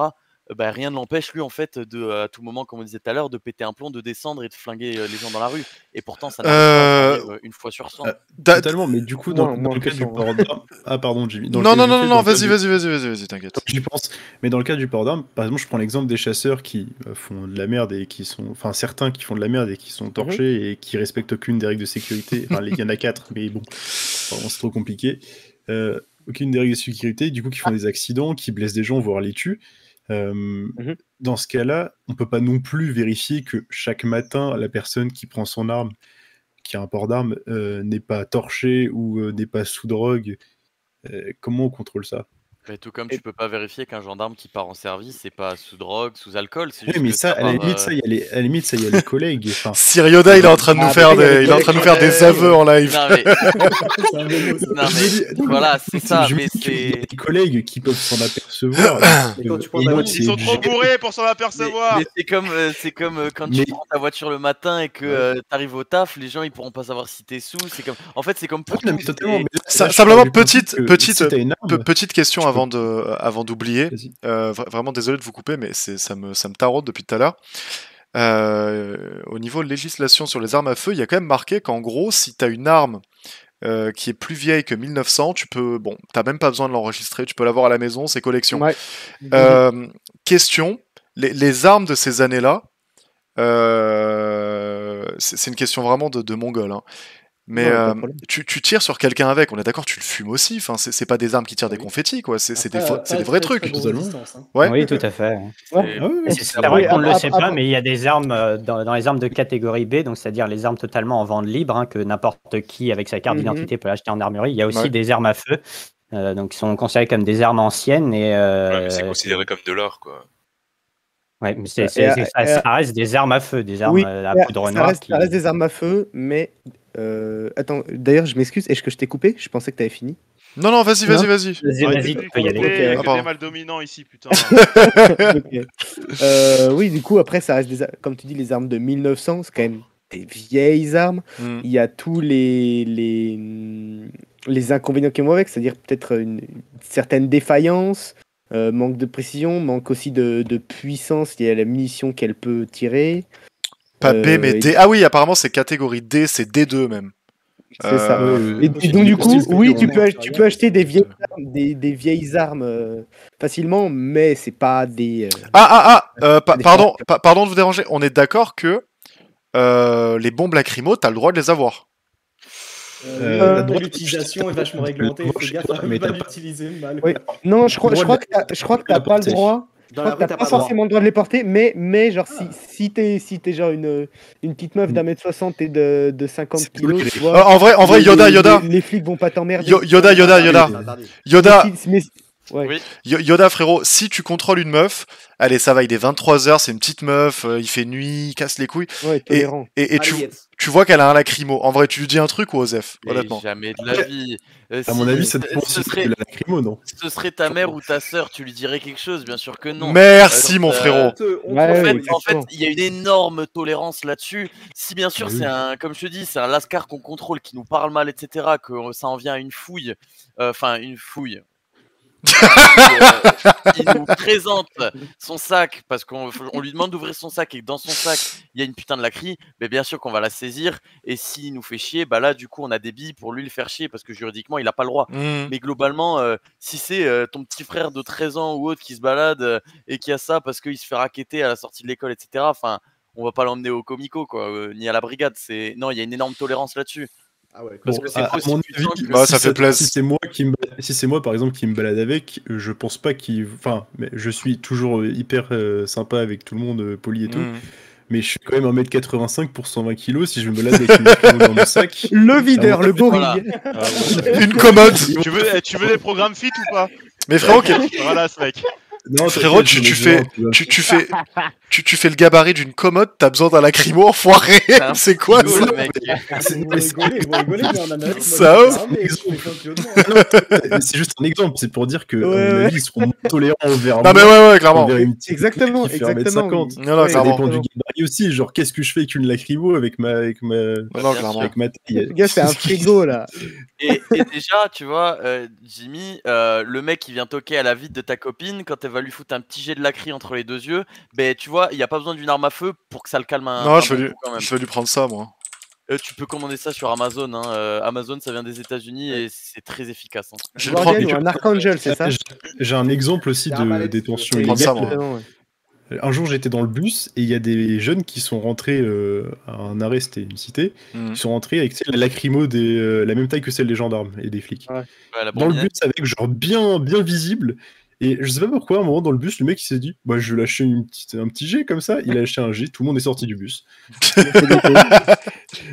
rien ne l'empêche, lui, en fait, à tout moment, comme on disait tout à l'heure, de péter un plomb, de descendre et de flinguer les gens dans la rue. Et pourtant, ça n'arrive pas, ça arrive une fois sur 100. Totalement, mais du coup, dans le cas du port d'armes... Ah, pardon, Jimmy. Non, vas-y, t'inquiète. J'y pense. Mais dans le cas du port d'armes, par exemple, je prends l'exemple des chasseurs qui font de la merde et qui sont... Enfin, certains qui font de la merde et qui sont torchés et qui respectent aucune des règles de sécurité. Enfin, il y en a 4, mais bon, vraiment, c'est trop compliqué. Aucune des règles de sécurité, du coup, qui font des accidents, qui blessent des gens, voire les tuent. Dans ce cas-là, on peut pas non plus vérifier que chaque matin, la personne qui prend son arme, qui a un port d'arme, n'est pas torchée ou n'est pas sous drogue. Comment on contrôle ça? Tout comme tu peux pas vérifier qu'un gendarme qui part en service n'est pas sous drogue, sous alcool. Oui, mais ça, à la limite, il y a les collègues. Enfin... Sirioda, il est en train de nous faire des aveux en live. Non, mais voilà, c'est ça. Mais c'est des collègues qui peuvent s'en apercevoir. Ils sont trop bourrés pour s'en apercevoir. Mais c'est comme quand tu prends ta voiture le matin et que tu arrives au taf, les gens ils pourront pas savoir si t'es sous. En fait, c'est comme pour tout. Simplement, petite question avant d'oublier, vraiment désolé de vous couper, mais ça me taraude depuis tout à l'heure. Au niveau de législation sur les armes à feu, il y a quand même marqué qu'en gros, si tu as une arme qui est plus vieille que 1900, t'as même pas besoin de l'enregistrer, tu peux l'avoir à la maison, c'est collection. Ouais. Question, les armes de ces années-là, c'est une question vraiment de mongol, hein. Mais tu tires sur quelqu'un avec, on est d'accord, tu le fumes aussi, enfin, c'est pas des armes qui tirent des confettis, quoi, c'est des vrais trucs. Ouais. Oui, tout à fait. C'est vrai qu'on ne le sait pas, mais il y a des armes dans les armes de catégorie B, donc c'est-à-dire les armes totalement en vente libre, hein, que n'importe qui avec sa carte d'identité peut acheter en armurerie. Il y a aussi des armes à feu, donc qui sont considérées comme des armes anciennes. Et, mais c'est considéré comme de l'or, quoi. Ouais, mais ça reste des armes à feu, des armes à poudre noire. Ça reste des armes à feu, mais... attends, d'ailleurs, je m'excuse, est-ce que je t'ai coupé? Je pensais que t'avais fini. Non, vas-y. Vas-y, tu peux y aller. C'était mal dominant ici, putain. Oui, du coup, après, ça reste comme tu dis, les armes de 1900, c'est quand même des vieilles armes. Il y a tous les inconvénients qui vont avec, c'est-à-dire peut-être une certaine défaillance, manque de précision, manque aussi de puissance liée à la munition qu'elle peut tirer. Pas B, mais D. Ah oui, apparemment, c'est catégorie D, c'est D2 même. C'est ça. Et donc, du coup, oui, tu peux acheter des vieilles armes facilement, mais c'est pas des. Pardon de vous déranger. On est d'accord que les bombes lacrymo, t'as le droit de les avoir. L'utilisation est vachement réglementée. Faut gaffe à ne pas l'utiliser mal. Oui. Non, je crois que t'as pas le droit. Je crois que t'as pas forcément le droit de les porter, mais genre si t'es genre une petite meuf d'1m60 et de 50 kilos, tu vois. En vrai, Yoda. Les flics vont pas t'emmerder. Yoda, frérot, si tu contrôles une meuf, allez, ça va, il est 23h, c'est une petite meuf, il fait nuit, il casse les couilles. Ouais, et tu vois qu'elle a un lacrymo. En vrai, tu lui dis un truc ou Osef, honnêtement? Jamais de la vie. À mon avis, ça dépend si c'est de la lacrymo, non? Ce serait ta mère ou ta sœur, tu lui dirais quelque chose, bien sûr que non. Merci, mon frérot. En fait, il y a une énorme tolérance là-dessus. Si bien sûr, comme je te dis, c'est un lascar qu'on contrôle, qui nous parle mal, etc., que ça en vient à une fouille, il nous présente son sac parce qu'on lui demande d'ouvrir son sac et que dans son sac il y a une putain de lacry, mais bien sûr qu'on va la saisir, et s'il nous fait chier, là du coup on a des billes pour lui le faire chier parce que juridiquement il a pas le droit. Mais globalement, si c'est ton petit frère de 13 ans ou autre qui se balade et qui a ça parce qu'il se fait racketter à la sortie de l'école, etc., enfin on va pas l'emmener au comico, quoi, ni à la brigade. Non, il y a une énorme tolérance là-dessus. Ah ouais, parce que c'est mon avis, ça fait plaisir. Si c'est moi par exemple qui me balade avec, je pense pas mais je suis toujours hyper sympa avec tout le monde, poli et tout. mais je suis quand même 1m85 pour 120 kg. Si je me balade avec une lacrymo dans mon sac. Le videur, le gorille. Une commode. Tu veux des programmes fit ou pas? Mais frérot, Voilà ce mec. Non, frérot, tu fais le gabarit d'une commode, t'as besoin d'un lacrymo enfoiré. C'est quoi ça? Le mec. Ils vont rigoler, mais en Amérique, Ça, moi, c'est c'est juste un exemple, c'est pour dire que Ouais, à mon ouais. avis, ils seront moins tolérants envers Non mais moi. ouais, clairement. envers une petite Exactement, qui fait exactement. 1m50. Non, non, Ouais, Ça clairement. dépend du gabarit aussi, genre qu'est-ce que je fais avec une lacrymo avec ma Non, clairement. avec ma taille. Le gars, c'est un frigo là. Et déjà, tu vois, Jimmy, le mec qui vient toquer à la vitre de ta copine, quand elle va lui foutre un petit jet de lacry entre les deux yeux, ben tu vois, il n'y a pas besoin d'une arme à feu pour que ça le calme Non, je bon coup, quand même. vais lui prendre ça, moi. Tu peux commander ça sur Amazon. Hein. Amazon, ça vient des États-Unis et c'est très efficace. Hein. Je vais le prendre. Guardian ou un Archangel, c'est ça? J'ai un exemple aussi C'est un mal de à détention Je vais prendre ça, illégale. moi. Un jour, j'étais dans le bus et il y a des jeunes qui sont rentrés à un arrêt, c'était une cité, Mhm. qui sont rentrés avec la lacrymo la même taille que celle des gendarmes et des flics. Ouais, la Dans le bombinette. bus, avec genre bien visible. Et je sais pas pourquoi, à un moment dans le bus, le mec il s'est dit bah, je vais lâcher un petit jet comme ça. Il a lâché un jet, tout le monde est sorti du bus.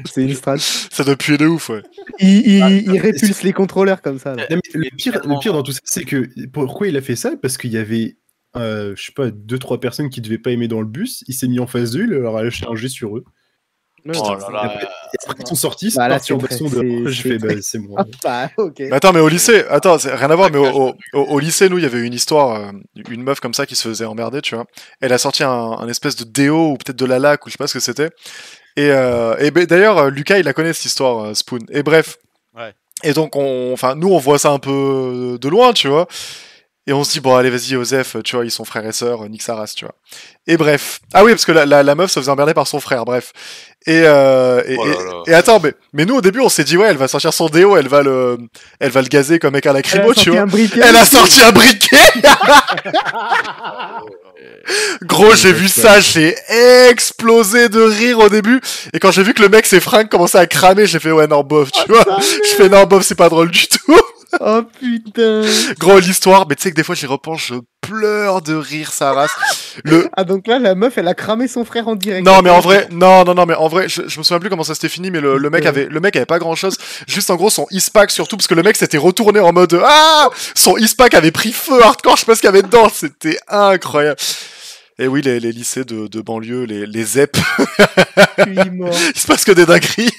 C'est une strat. Ça doit puer de ouf, ouais. Il répulse les contrôleurs comme ça. Là. Non, mais le pire dans tout ça, c'est que pourquoi il a fait ça? Parce qu'il y avait, je sais pas, 2-3 personnes qui devaient pas aimer dans le bus. Il s'est mis en face d'eux, il leur a lâché un jet sur eux. Oh là là. Et après, ils sont sortis, Bah, c'est là, parti en c'est version très- de. c'est- J'ai fait, bah, c'est moi. Ah, bah, ok. Mais attends, mais au lycée, c'est rien à voir, mais au lycée, nous, il y avait une histoire, une meuf comme ça qui se faisait emmerder, tu vois. Elle a sorti un espèce de déo, ou peut-être de la laque, ou je sais pas ce que c'était. Et ben, d'ailleurs, Lucas, il la connaît, cette histoire, Spoon. Et bref. Ouais. Et donc, nous, on voit ça un peu de loin, tu vois. Et on se dit, bon, allez, vas-y, Osef, tu vois, ils sont frères et sœurs, nique sa race, tu vois. Et bref. Ah oui, parce que la meuf se faisait emmerder par son frère, bref. Et attends, mais nous, au début, on s'est dit, ouais, elle va sortir son déo, elle va le gazer comme avec un lacrymo, tu vois. Elle a sorti un briquet. Gros, j'ai vu ça, j'ai explosé de rire au début. Et quand j'ai vu que le mec, ses fringues commençaient à cramer, j'ai fait, ouais, non, bof, tu vois. Je fais, non, bof, c'est pas drôle du tout. Oh putain. Gros, l'histoire, mais tu sais que des fois, j'y repense, je pleure de rire sa race. Ah, donc là, la meuf, elle a cramé son frère en direct. Non, mais en vrai, mais en vrai, je me souviens plus comment ça s'était fini, mais le mec avait pas grand chose. Juste en gros, son ispac surtout, parce que le mec s'était retourné en mode, son ispac avait pris feu hardcore, je sais pas ce qu'il y avait dedans, c'était incroyable. Et oui, les lycées de banlieue, les ZEP. Je suis mort. Il se passe que des dingueries.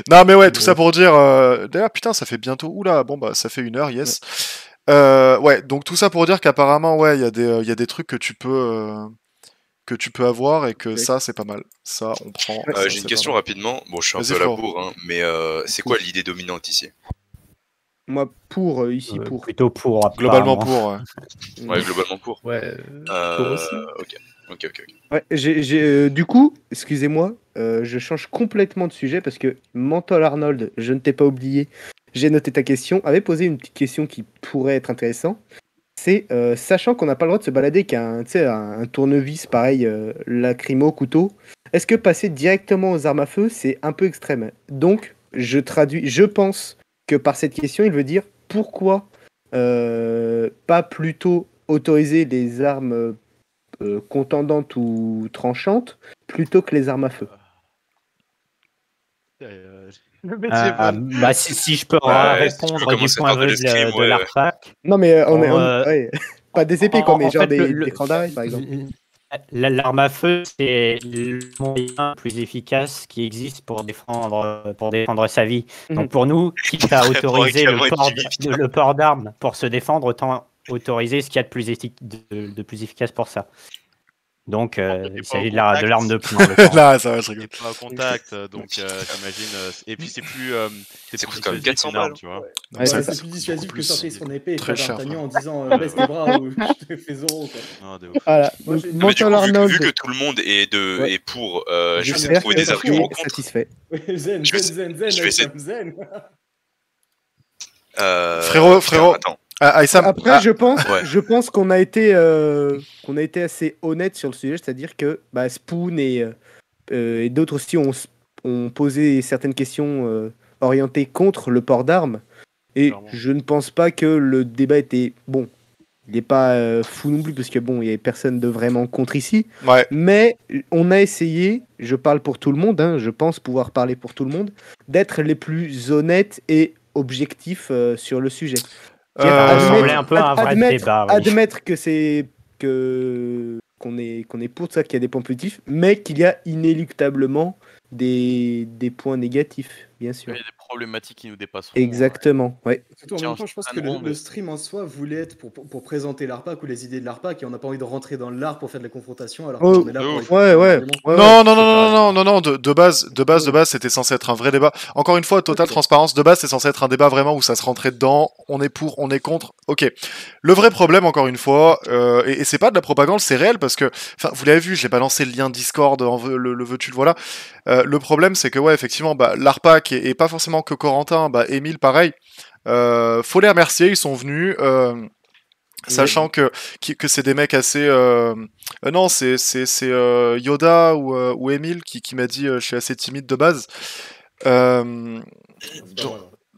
Non, mais ouais, tout ça pour dire, d'ailleurs, putain, ça fait bientôt, oula, bon, bah, ça fait 1 heure, yes. Ouais, donc tout ça pour dire qu'apparemment, ouais, il y a des trucs que tu peux avoir et que ça, c'est pas mal. Ça, on prend. ça, J'ai une c'est question pas mal. rapidement. Bon, je suis un Vas-y, peu à la Florent. bourre, hein, mais c'est quoi l'idée dominante ici? Moi, pour, ici, pour. Plutôt pour. Globalement apparemment. pour. Ouais, globalement pour. Ouais. Pour aussi. Ok. Ouais, du coup, excusez-moi, je change complètement de sujet parce que Mental Arnold, je ne t'ai pas oublié, j'ai noté ta question, avait posé une petite question qui pourrait être intéressante. C'est, sachant qu'on n'a pas le droit de se balader avec un tournevis pareil, lacrymo, couteau, est-ce que passer directement aux armes à feu, c'est un peu extrême? Donc, je pense que par cette question, il veut dire pourquoi pas plutôt autoriser les armes contendantes ou tranchantes plutôt que les armes à feu. Le métier bon. Bah, si je peux Ouais, si tu peux répondre du commencer point par de de vue l'escrime, de ouais. l'ARPAC. Non, mais Bon, ouais. Pas des épées, quoi, mais en genre fait, des crans d'arrêt, par exemple. L'arme à feu, c'est le moyen le plus efficace qui existe pour défendre sa vie. Donc pour nous, quitte à autoriser le port d'armes pour se défendre, autant autoriser ce qu'il y a de plus efficace pour ça. Donc il s'agit de l'arme de poing. Là, ça va, je rigole. T'es pas au contact, donc j'imagine. Et puis c'est plus. Ça coûte quand même dissuasif 400 qu'une arme, balles. tu vois. Ouais, c'est c'est plus dissuasif que plus sortir son épée et très faire cher, D'Artagnan en disant baisse tes bras ou je te fais 0. Quoi. Non, de ouf. Voilà. Moi, Donc, j'ai- Mais du Mental coup, Arnold, vu que tout le monde est Ouais. pour, je vais essayer de j'espère trouver que des tu es arguments contre. satisfait. Zen, Je vais- zen, je vais essayer- comme zen. Frérot. Attends. Aïssam, Après, je ouais. pense qu'on a été assez honnête sur le sujet, c'est-à-dire que Spoon et d'autres aussi ont posé certaines questions orientées contre le port d'armes. Et Clairement. je ne pense pas que le débat était bon. il n'est pas fou non plus, parce que bon, il n'y a personne de vraiment contre ici. Ouais. Mais on a essayé, je parle pour tout le monde, hein, je pense pouvoir parler pour tout le monde, d'être les plus honnêtes et objectifs sur le sujet. Ça ressemblait un peu à un vrai débat. Oui. Admettre que c'est qu'on est pour ça, qu'il y a des points positifs, mais qu'il y a inéluctablement des points négatifs, bien sûr. Il y a des problématiques qui nous dépassent. Exactement, ouais. Surtout en même temps, je pense que le stream en soi voulait être pour présenter l'ARPAC ou les idées de l'ARPAC, et on n'a pas envie de rentrer dans l'art pour faire de la confrontation, alors qu'on est là pour... Non, de base, c'était censé être un vrai débat. Encore une fois, totale transparence, de base, c'est censé être un débat vraiment où ça se rentrait dedans, on est pour, on est contre, ok. Le vrai problème, encore une fois, et c'est pas de la propagande, c'est réel, parce que, enfin, vous l'avez vu, j'ai balancé le lien Discord, le veux-tu le voilà. Le problème, c'est que, ouais, effectivement, l'ARPAC et pas forcément que Corentin, Émile, pareil, faut les remercier, ils sont venus, sachant que c'est des mecs assez... non, c'est Yoda ou Émile qui m'a dit je suis assez timide de base.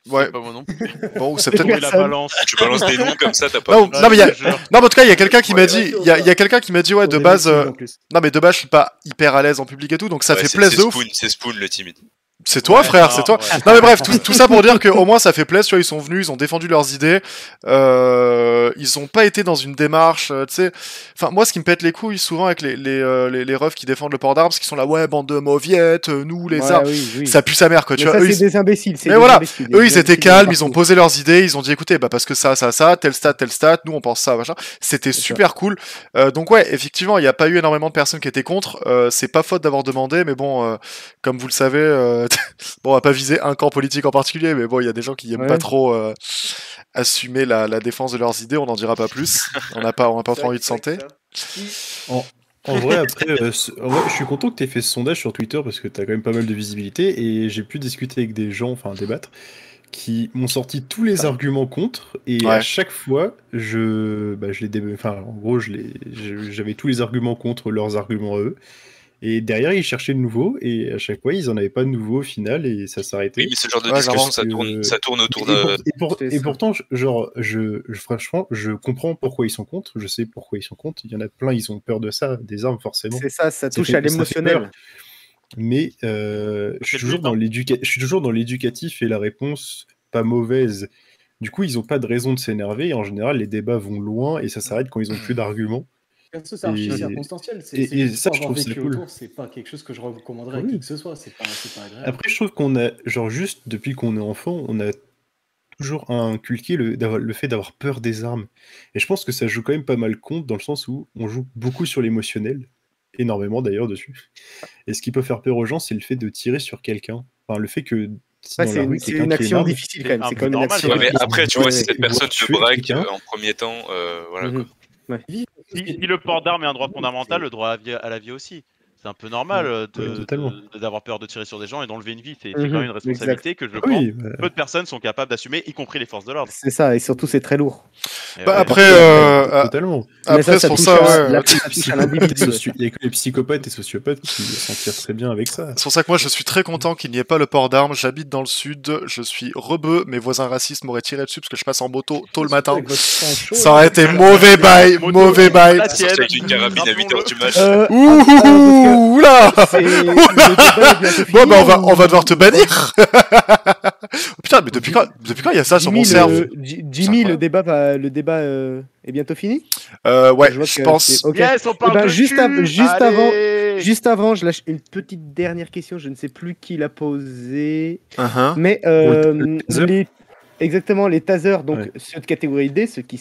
Ouais. Pas moi non plus. Bon, c'est peut-être la balance. Tu balances des noms comme ça, t'as pas. Non, mais en tout cas, il y a quelqu'un qui m'a dit, il y a quelqu'un qui m'a dit, ouais, de base, non, mais de base, je suis pas hyper à l'aise en public et tout, donc ça fait plaisir de ouf. C'est Spoon le timide. C'est toi, frère, c'est toi. Non, mais bref, tout ça pour dire qu'au moins ça fait plaisir, tu vois, ils sont venus, ils ont défendu leurs idées, ils ont pas été dans une démarche, tu sais. Enfin, moi, ce qui me pète les couilles souvent avec les refs qui défendent le port d'armes, c'est qu'ils sont là, ouais, bande de mauviettes, nous, les armes, ça pue sa mère, quoi, tu vois. Ça, c'est des imbéciles. Mais voilà, eux, ils étaient calmes, ils ont posé leurs idées, ils ont dit, écoutez, parce que ça, tel stat, nous, on pense ça, machin. C'était super cool. Donc, ouais, effectivement, il n'y a pas eu énormément de personnes qui étaient contre. C'est pas faute d'avoir demandé, mais bon, comme vous le savez, bon, on va pas viser un camp politique en particulier, mais bon, il y a des gens qui aiment pas trop assumer la défense de leurs idées, on n'en dira pas plus. On n'a pas trop envie de santé. En vrai, après, je suis content que tu aies fait ce sondage sur Twitter parce que tu as quand même pas mal de visibilité et j'ai pu discuter avec des gens, enfin débattre, qui m'ont sorti tous les arguments contre et à chaque fois, en gros, j'avais tous les arguments contre leurs arguments à eux. Et derrière, ils cherchaient de nouveau, et à chaque fois, ils en avaient pas de nouveau au final, et ça s'arrêtait. Oui, mais ce genre de discussion, ça tourne autour de... Et pourtant, franchement, je comprends pourquoi ils sont contre, je sais pourquoi ils sont contre. Il y en a plein, ils ont peur de ça, des armes, forcément. C'est ça touche à l'émotionnel. Mais je suis toujours dans l'éducatif, et la réponse, pas mauvaise. Du coup, ils ont pas de raison de s'énerver, et en général, les débats vont loin, et ça s'arrête quand ils ont plus d'arguments. C'est archi circonstanciel. Et ça, je trouve ça cool. C'est pas quelque chose que je recommanderais à qui que ce soit. C'est pas agréable. Après, je trouve qu'on a, juste depuis qu'on est enfant, on a toujours inculqué le fait d'avoir peur des armes. Et je pense que ça joue quand même pas mal compte dans le sens où on joue beaucoup sur l'émotionnel, énormément d'ailleurs dessus. Et ce qui peut faire peur aux gens, c'est le fait de tirer sur quelqu'un. Enfin, le fait que c'est une action difficile quand même. C'est quand même une action. Mais après, tu vois, si cette personne te braque en premier temps, voilà quoi. Si le port d'armes est un droit fondamental, le droit à la vie aussi. C'est un peu normal d'avoir peur de tirer sur des gens et d'enlever une vie. C'est quand même une responsabilité que je pense peu de personnes sont capables d'assumer, y compris les forces de l'ordre. C'est ça, et surtout c'est très lourd. Après, totalement. Après, c'est pour ça, il y a que les psychopathes et sociopathes qui s'en tirent très bien avec ça. C'est pour ça que moi je suis très content qu'il n'y ait pas le port d'armes. J'habite dans le sud, je suis rebeu, mes voisins racistes m'auraient tiré dessus parce que je passe en moto tôt le matin. Ça aurait été mauvais bail, mauvais bail. Sortir d'une carabine à 8h du match. Oula. Bon, bah on va devoir te bannir. Putain, mais depuis quand il y a ça sur mon serve? Jimmy, le débat est bientôt fini? Ouais, je pense. Okay. Yes, on parle juste avant, je lâche une petite dernière question. Je ne sais plus qui l'a posée. Mais exactement, les tasers, donc ceux de catégorie D, ceux qui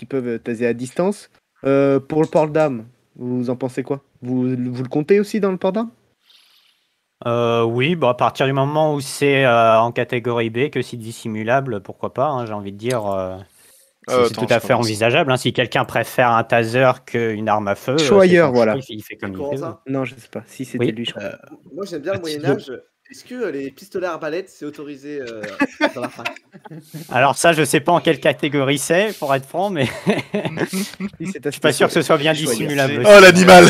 peuvent taser à distance. Pour le port d'armes, vous en pensez quoi? Vous le comptez aussi dans le port d'armes? Oui, à partir du moment où c'est en catégorie B, que c'est dissimulable, pourquoi pas, hein, j'ai envie de dire. C'est tout à fait envisageable. Hein, si quelqu'un préfère un taser qu'une arme à feu, Choyeur, voilà. Il fait comme il veut. Non, je sais pas. Si c'était lui, je crois. Moi, j'aime bien le Moyen-Âge. Est-ce que les pistolets arbalètes, c'est autorisé dans la fac? Alors ça, je sais pas en quelle catégorie c'est, pour être franc, mais je suis pas sûr que ce soit bien dissimulable. Oh, l'animal.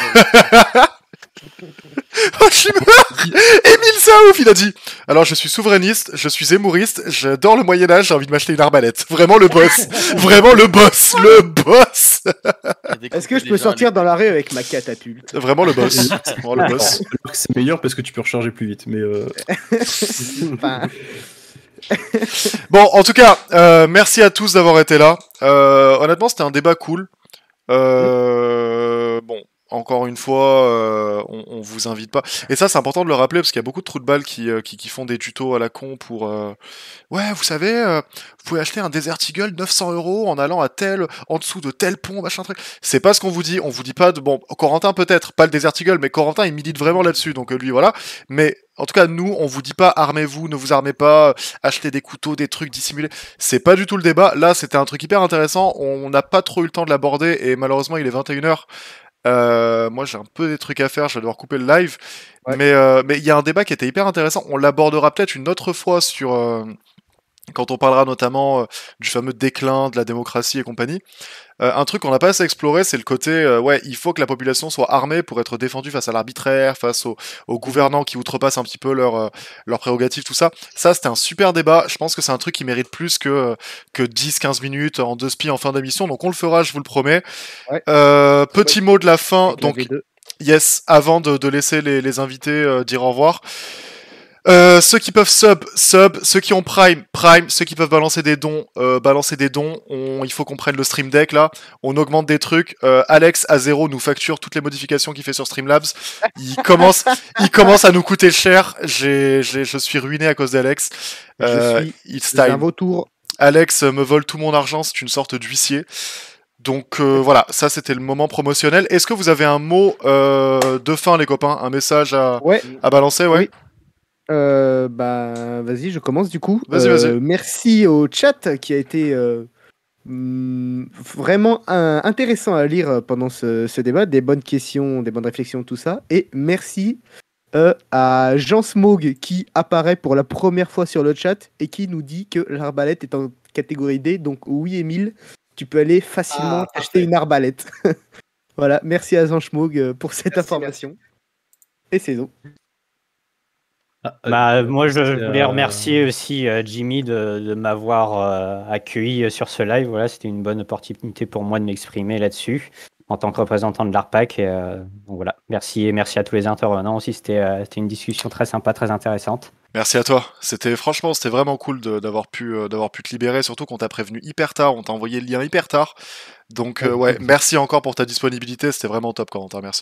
Oh, je suis mort. Émile Saouf, il a dit. Alors, je suis souverainiste, je suis zémouriste, j'adore le Moyen-Âge, j'ai envie de m'acheter une arbalète. Vraiment le boss. Vraiment le boss. Le boss. Est-ce que je peux sortir dans la rue avec ma catapulte? Vraiment le boss. Vraiment le boss. C'est meilleur parce que tu peux recharger plus vite, mais Enfin, Bon, en tout cas, merci à tous d'avoir été là. Honnêtement, c'était un débat cool. Bon, encore une fois, on vous invite pas. Et ça, c'est important de le rappeler parce qu'il y a beaucoup de trous de balles qui font des tutos à la con pour. Ouais, vous savez, vous pouvez acheter un Desert Eagle 900 € en allant à en dessous de tel pont, machin truc. C'est pas ce qu'on vous dit. On vous dit pas de. Bon, Corentin peut-être, pas le Desert Eagle, mais Corentin il milite vraiment là-dessus. Donc lui, voilà. Mais en tout cas, nous, on vous dit pas armez-vous, ne vous armez pas, achetez des couteaux, des trucs dissimulés. C'est pas du tout le débat. Là, c'était un truc hyper intéressant. On n'a pas trop eu le temps de l'aborder et malheureusement, il est 21h. Moi, j'ai un peu des trucs à faire. Je vais devoir couper le live. Ouais. Mais il y a un débat qui était hyper intéressant. On l'abordera peut-être une autre fois sur quand on parlera notamment du fameux déclin de la démocratie et compagnie. Un truc qu'on n'a pas assez exploré, c'est le côté, ouais, il faut que la population soit armée pour être défendue face à l'arbitraire, face aux gouvernants qui outrepassent un petit peu leurs prérogatives, tout ça. Ça, c'était un super débat. Je pense que c'est un truc qui mérite plus que 10-15 minutes en 2 spies en fin d'émission. Donc on le fera, je vous le promets. Ouais. Petit mot de la fin. avec la Donc, V2. yes, avant de laisser les invités dire au revoir. Ceux qui peuvent sub, ceux qui ont prime, ceux qui peuvent balancer des dons, il faut qu'on prenne le stream deck là, on augmente des trucs, Alex à 0 nous facture toutes les modifications qu'il fait sur Streamlabs, il commence à nous coûter cher, je suis ruiné à cause d'Alex, it's C'est un time. vautour. Alex me vole tout mon argent, c'est une sorte d'huissier. Donc voilà, ça c'était le moment promotionnel. Est-ce que vous avez un mot de fin les copains, un message à balancer, ouais? Oui. Vas-y, je commence du coup. Vas-y. Merci au chat qui a été vraiment intéressant à lire pendant ce débat. Des bonnes questions, des bonnes réflexions, tout ça. Et merci à Jean Smog qui apparaît pour la première fois sur le chat et qui nous dit que l'arbalète est en catégorie D. Donc oui, Émile, tu peux aller facilement acheter une arbalète. Voilà, merci à Jean Smog pour cette information. Et c'est tout. Moi, je voulais remercier aussi Jimmy de m'avoir accueilli sur ce live. Voilà, c'était une bonne opportunité pour moi de m'exprimer là-dessus en tant que représentant de l'ARPAC. Donc voilà, merci et merci à tous les intervenants aussi. C'était une discussion très sympa, très intéressante. Merci à toi. C'était vraiment cool d'avoir pu te libérer, surtout qu'on t'a prévenu hyper tard, on t'a envoyé le lien hyper tard. Donc ouais, merci encore pour ta disponibilité, c'était vraiment top Corentin, merci.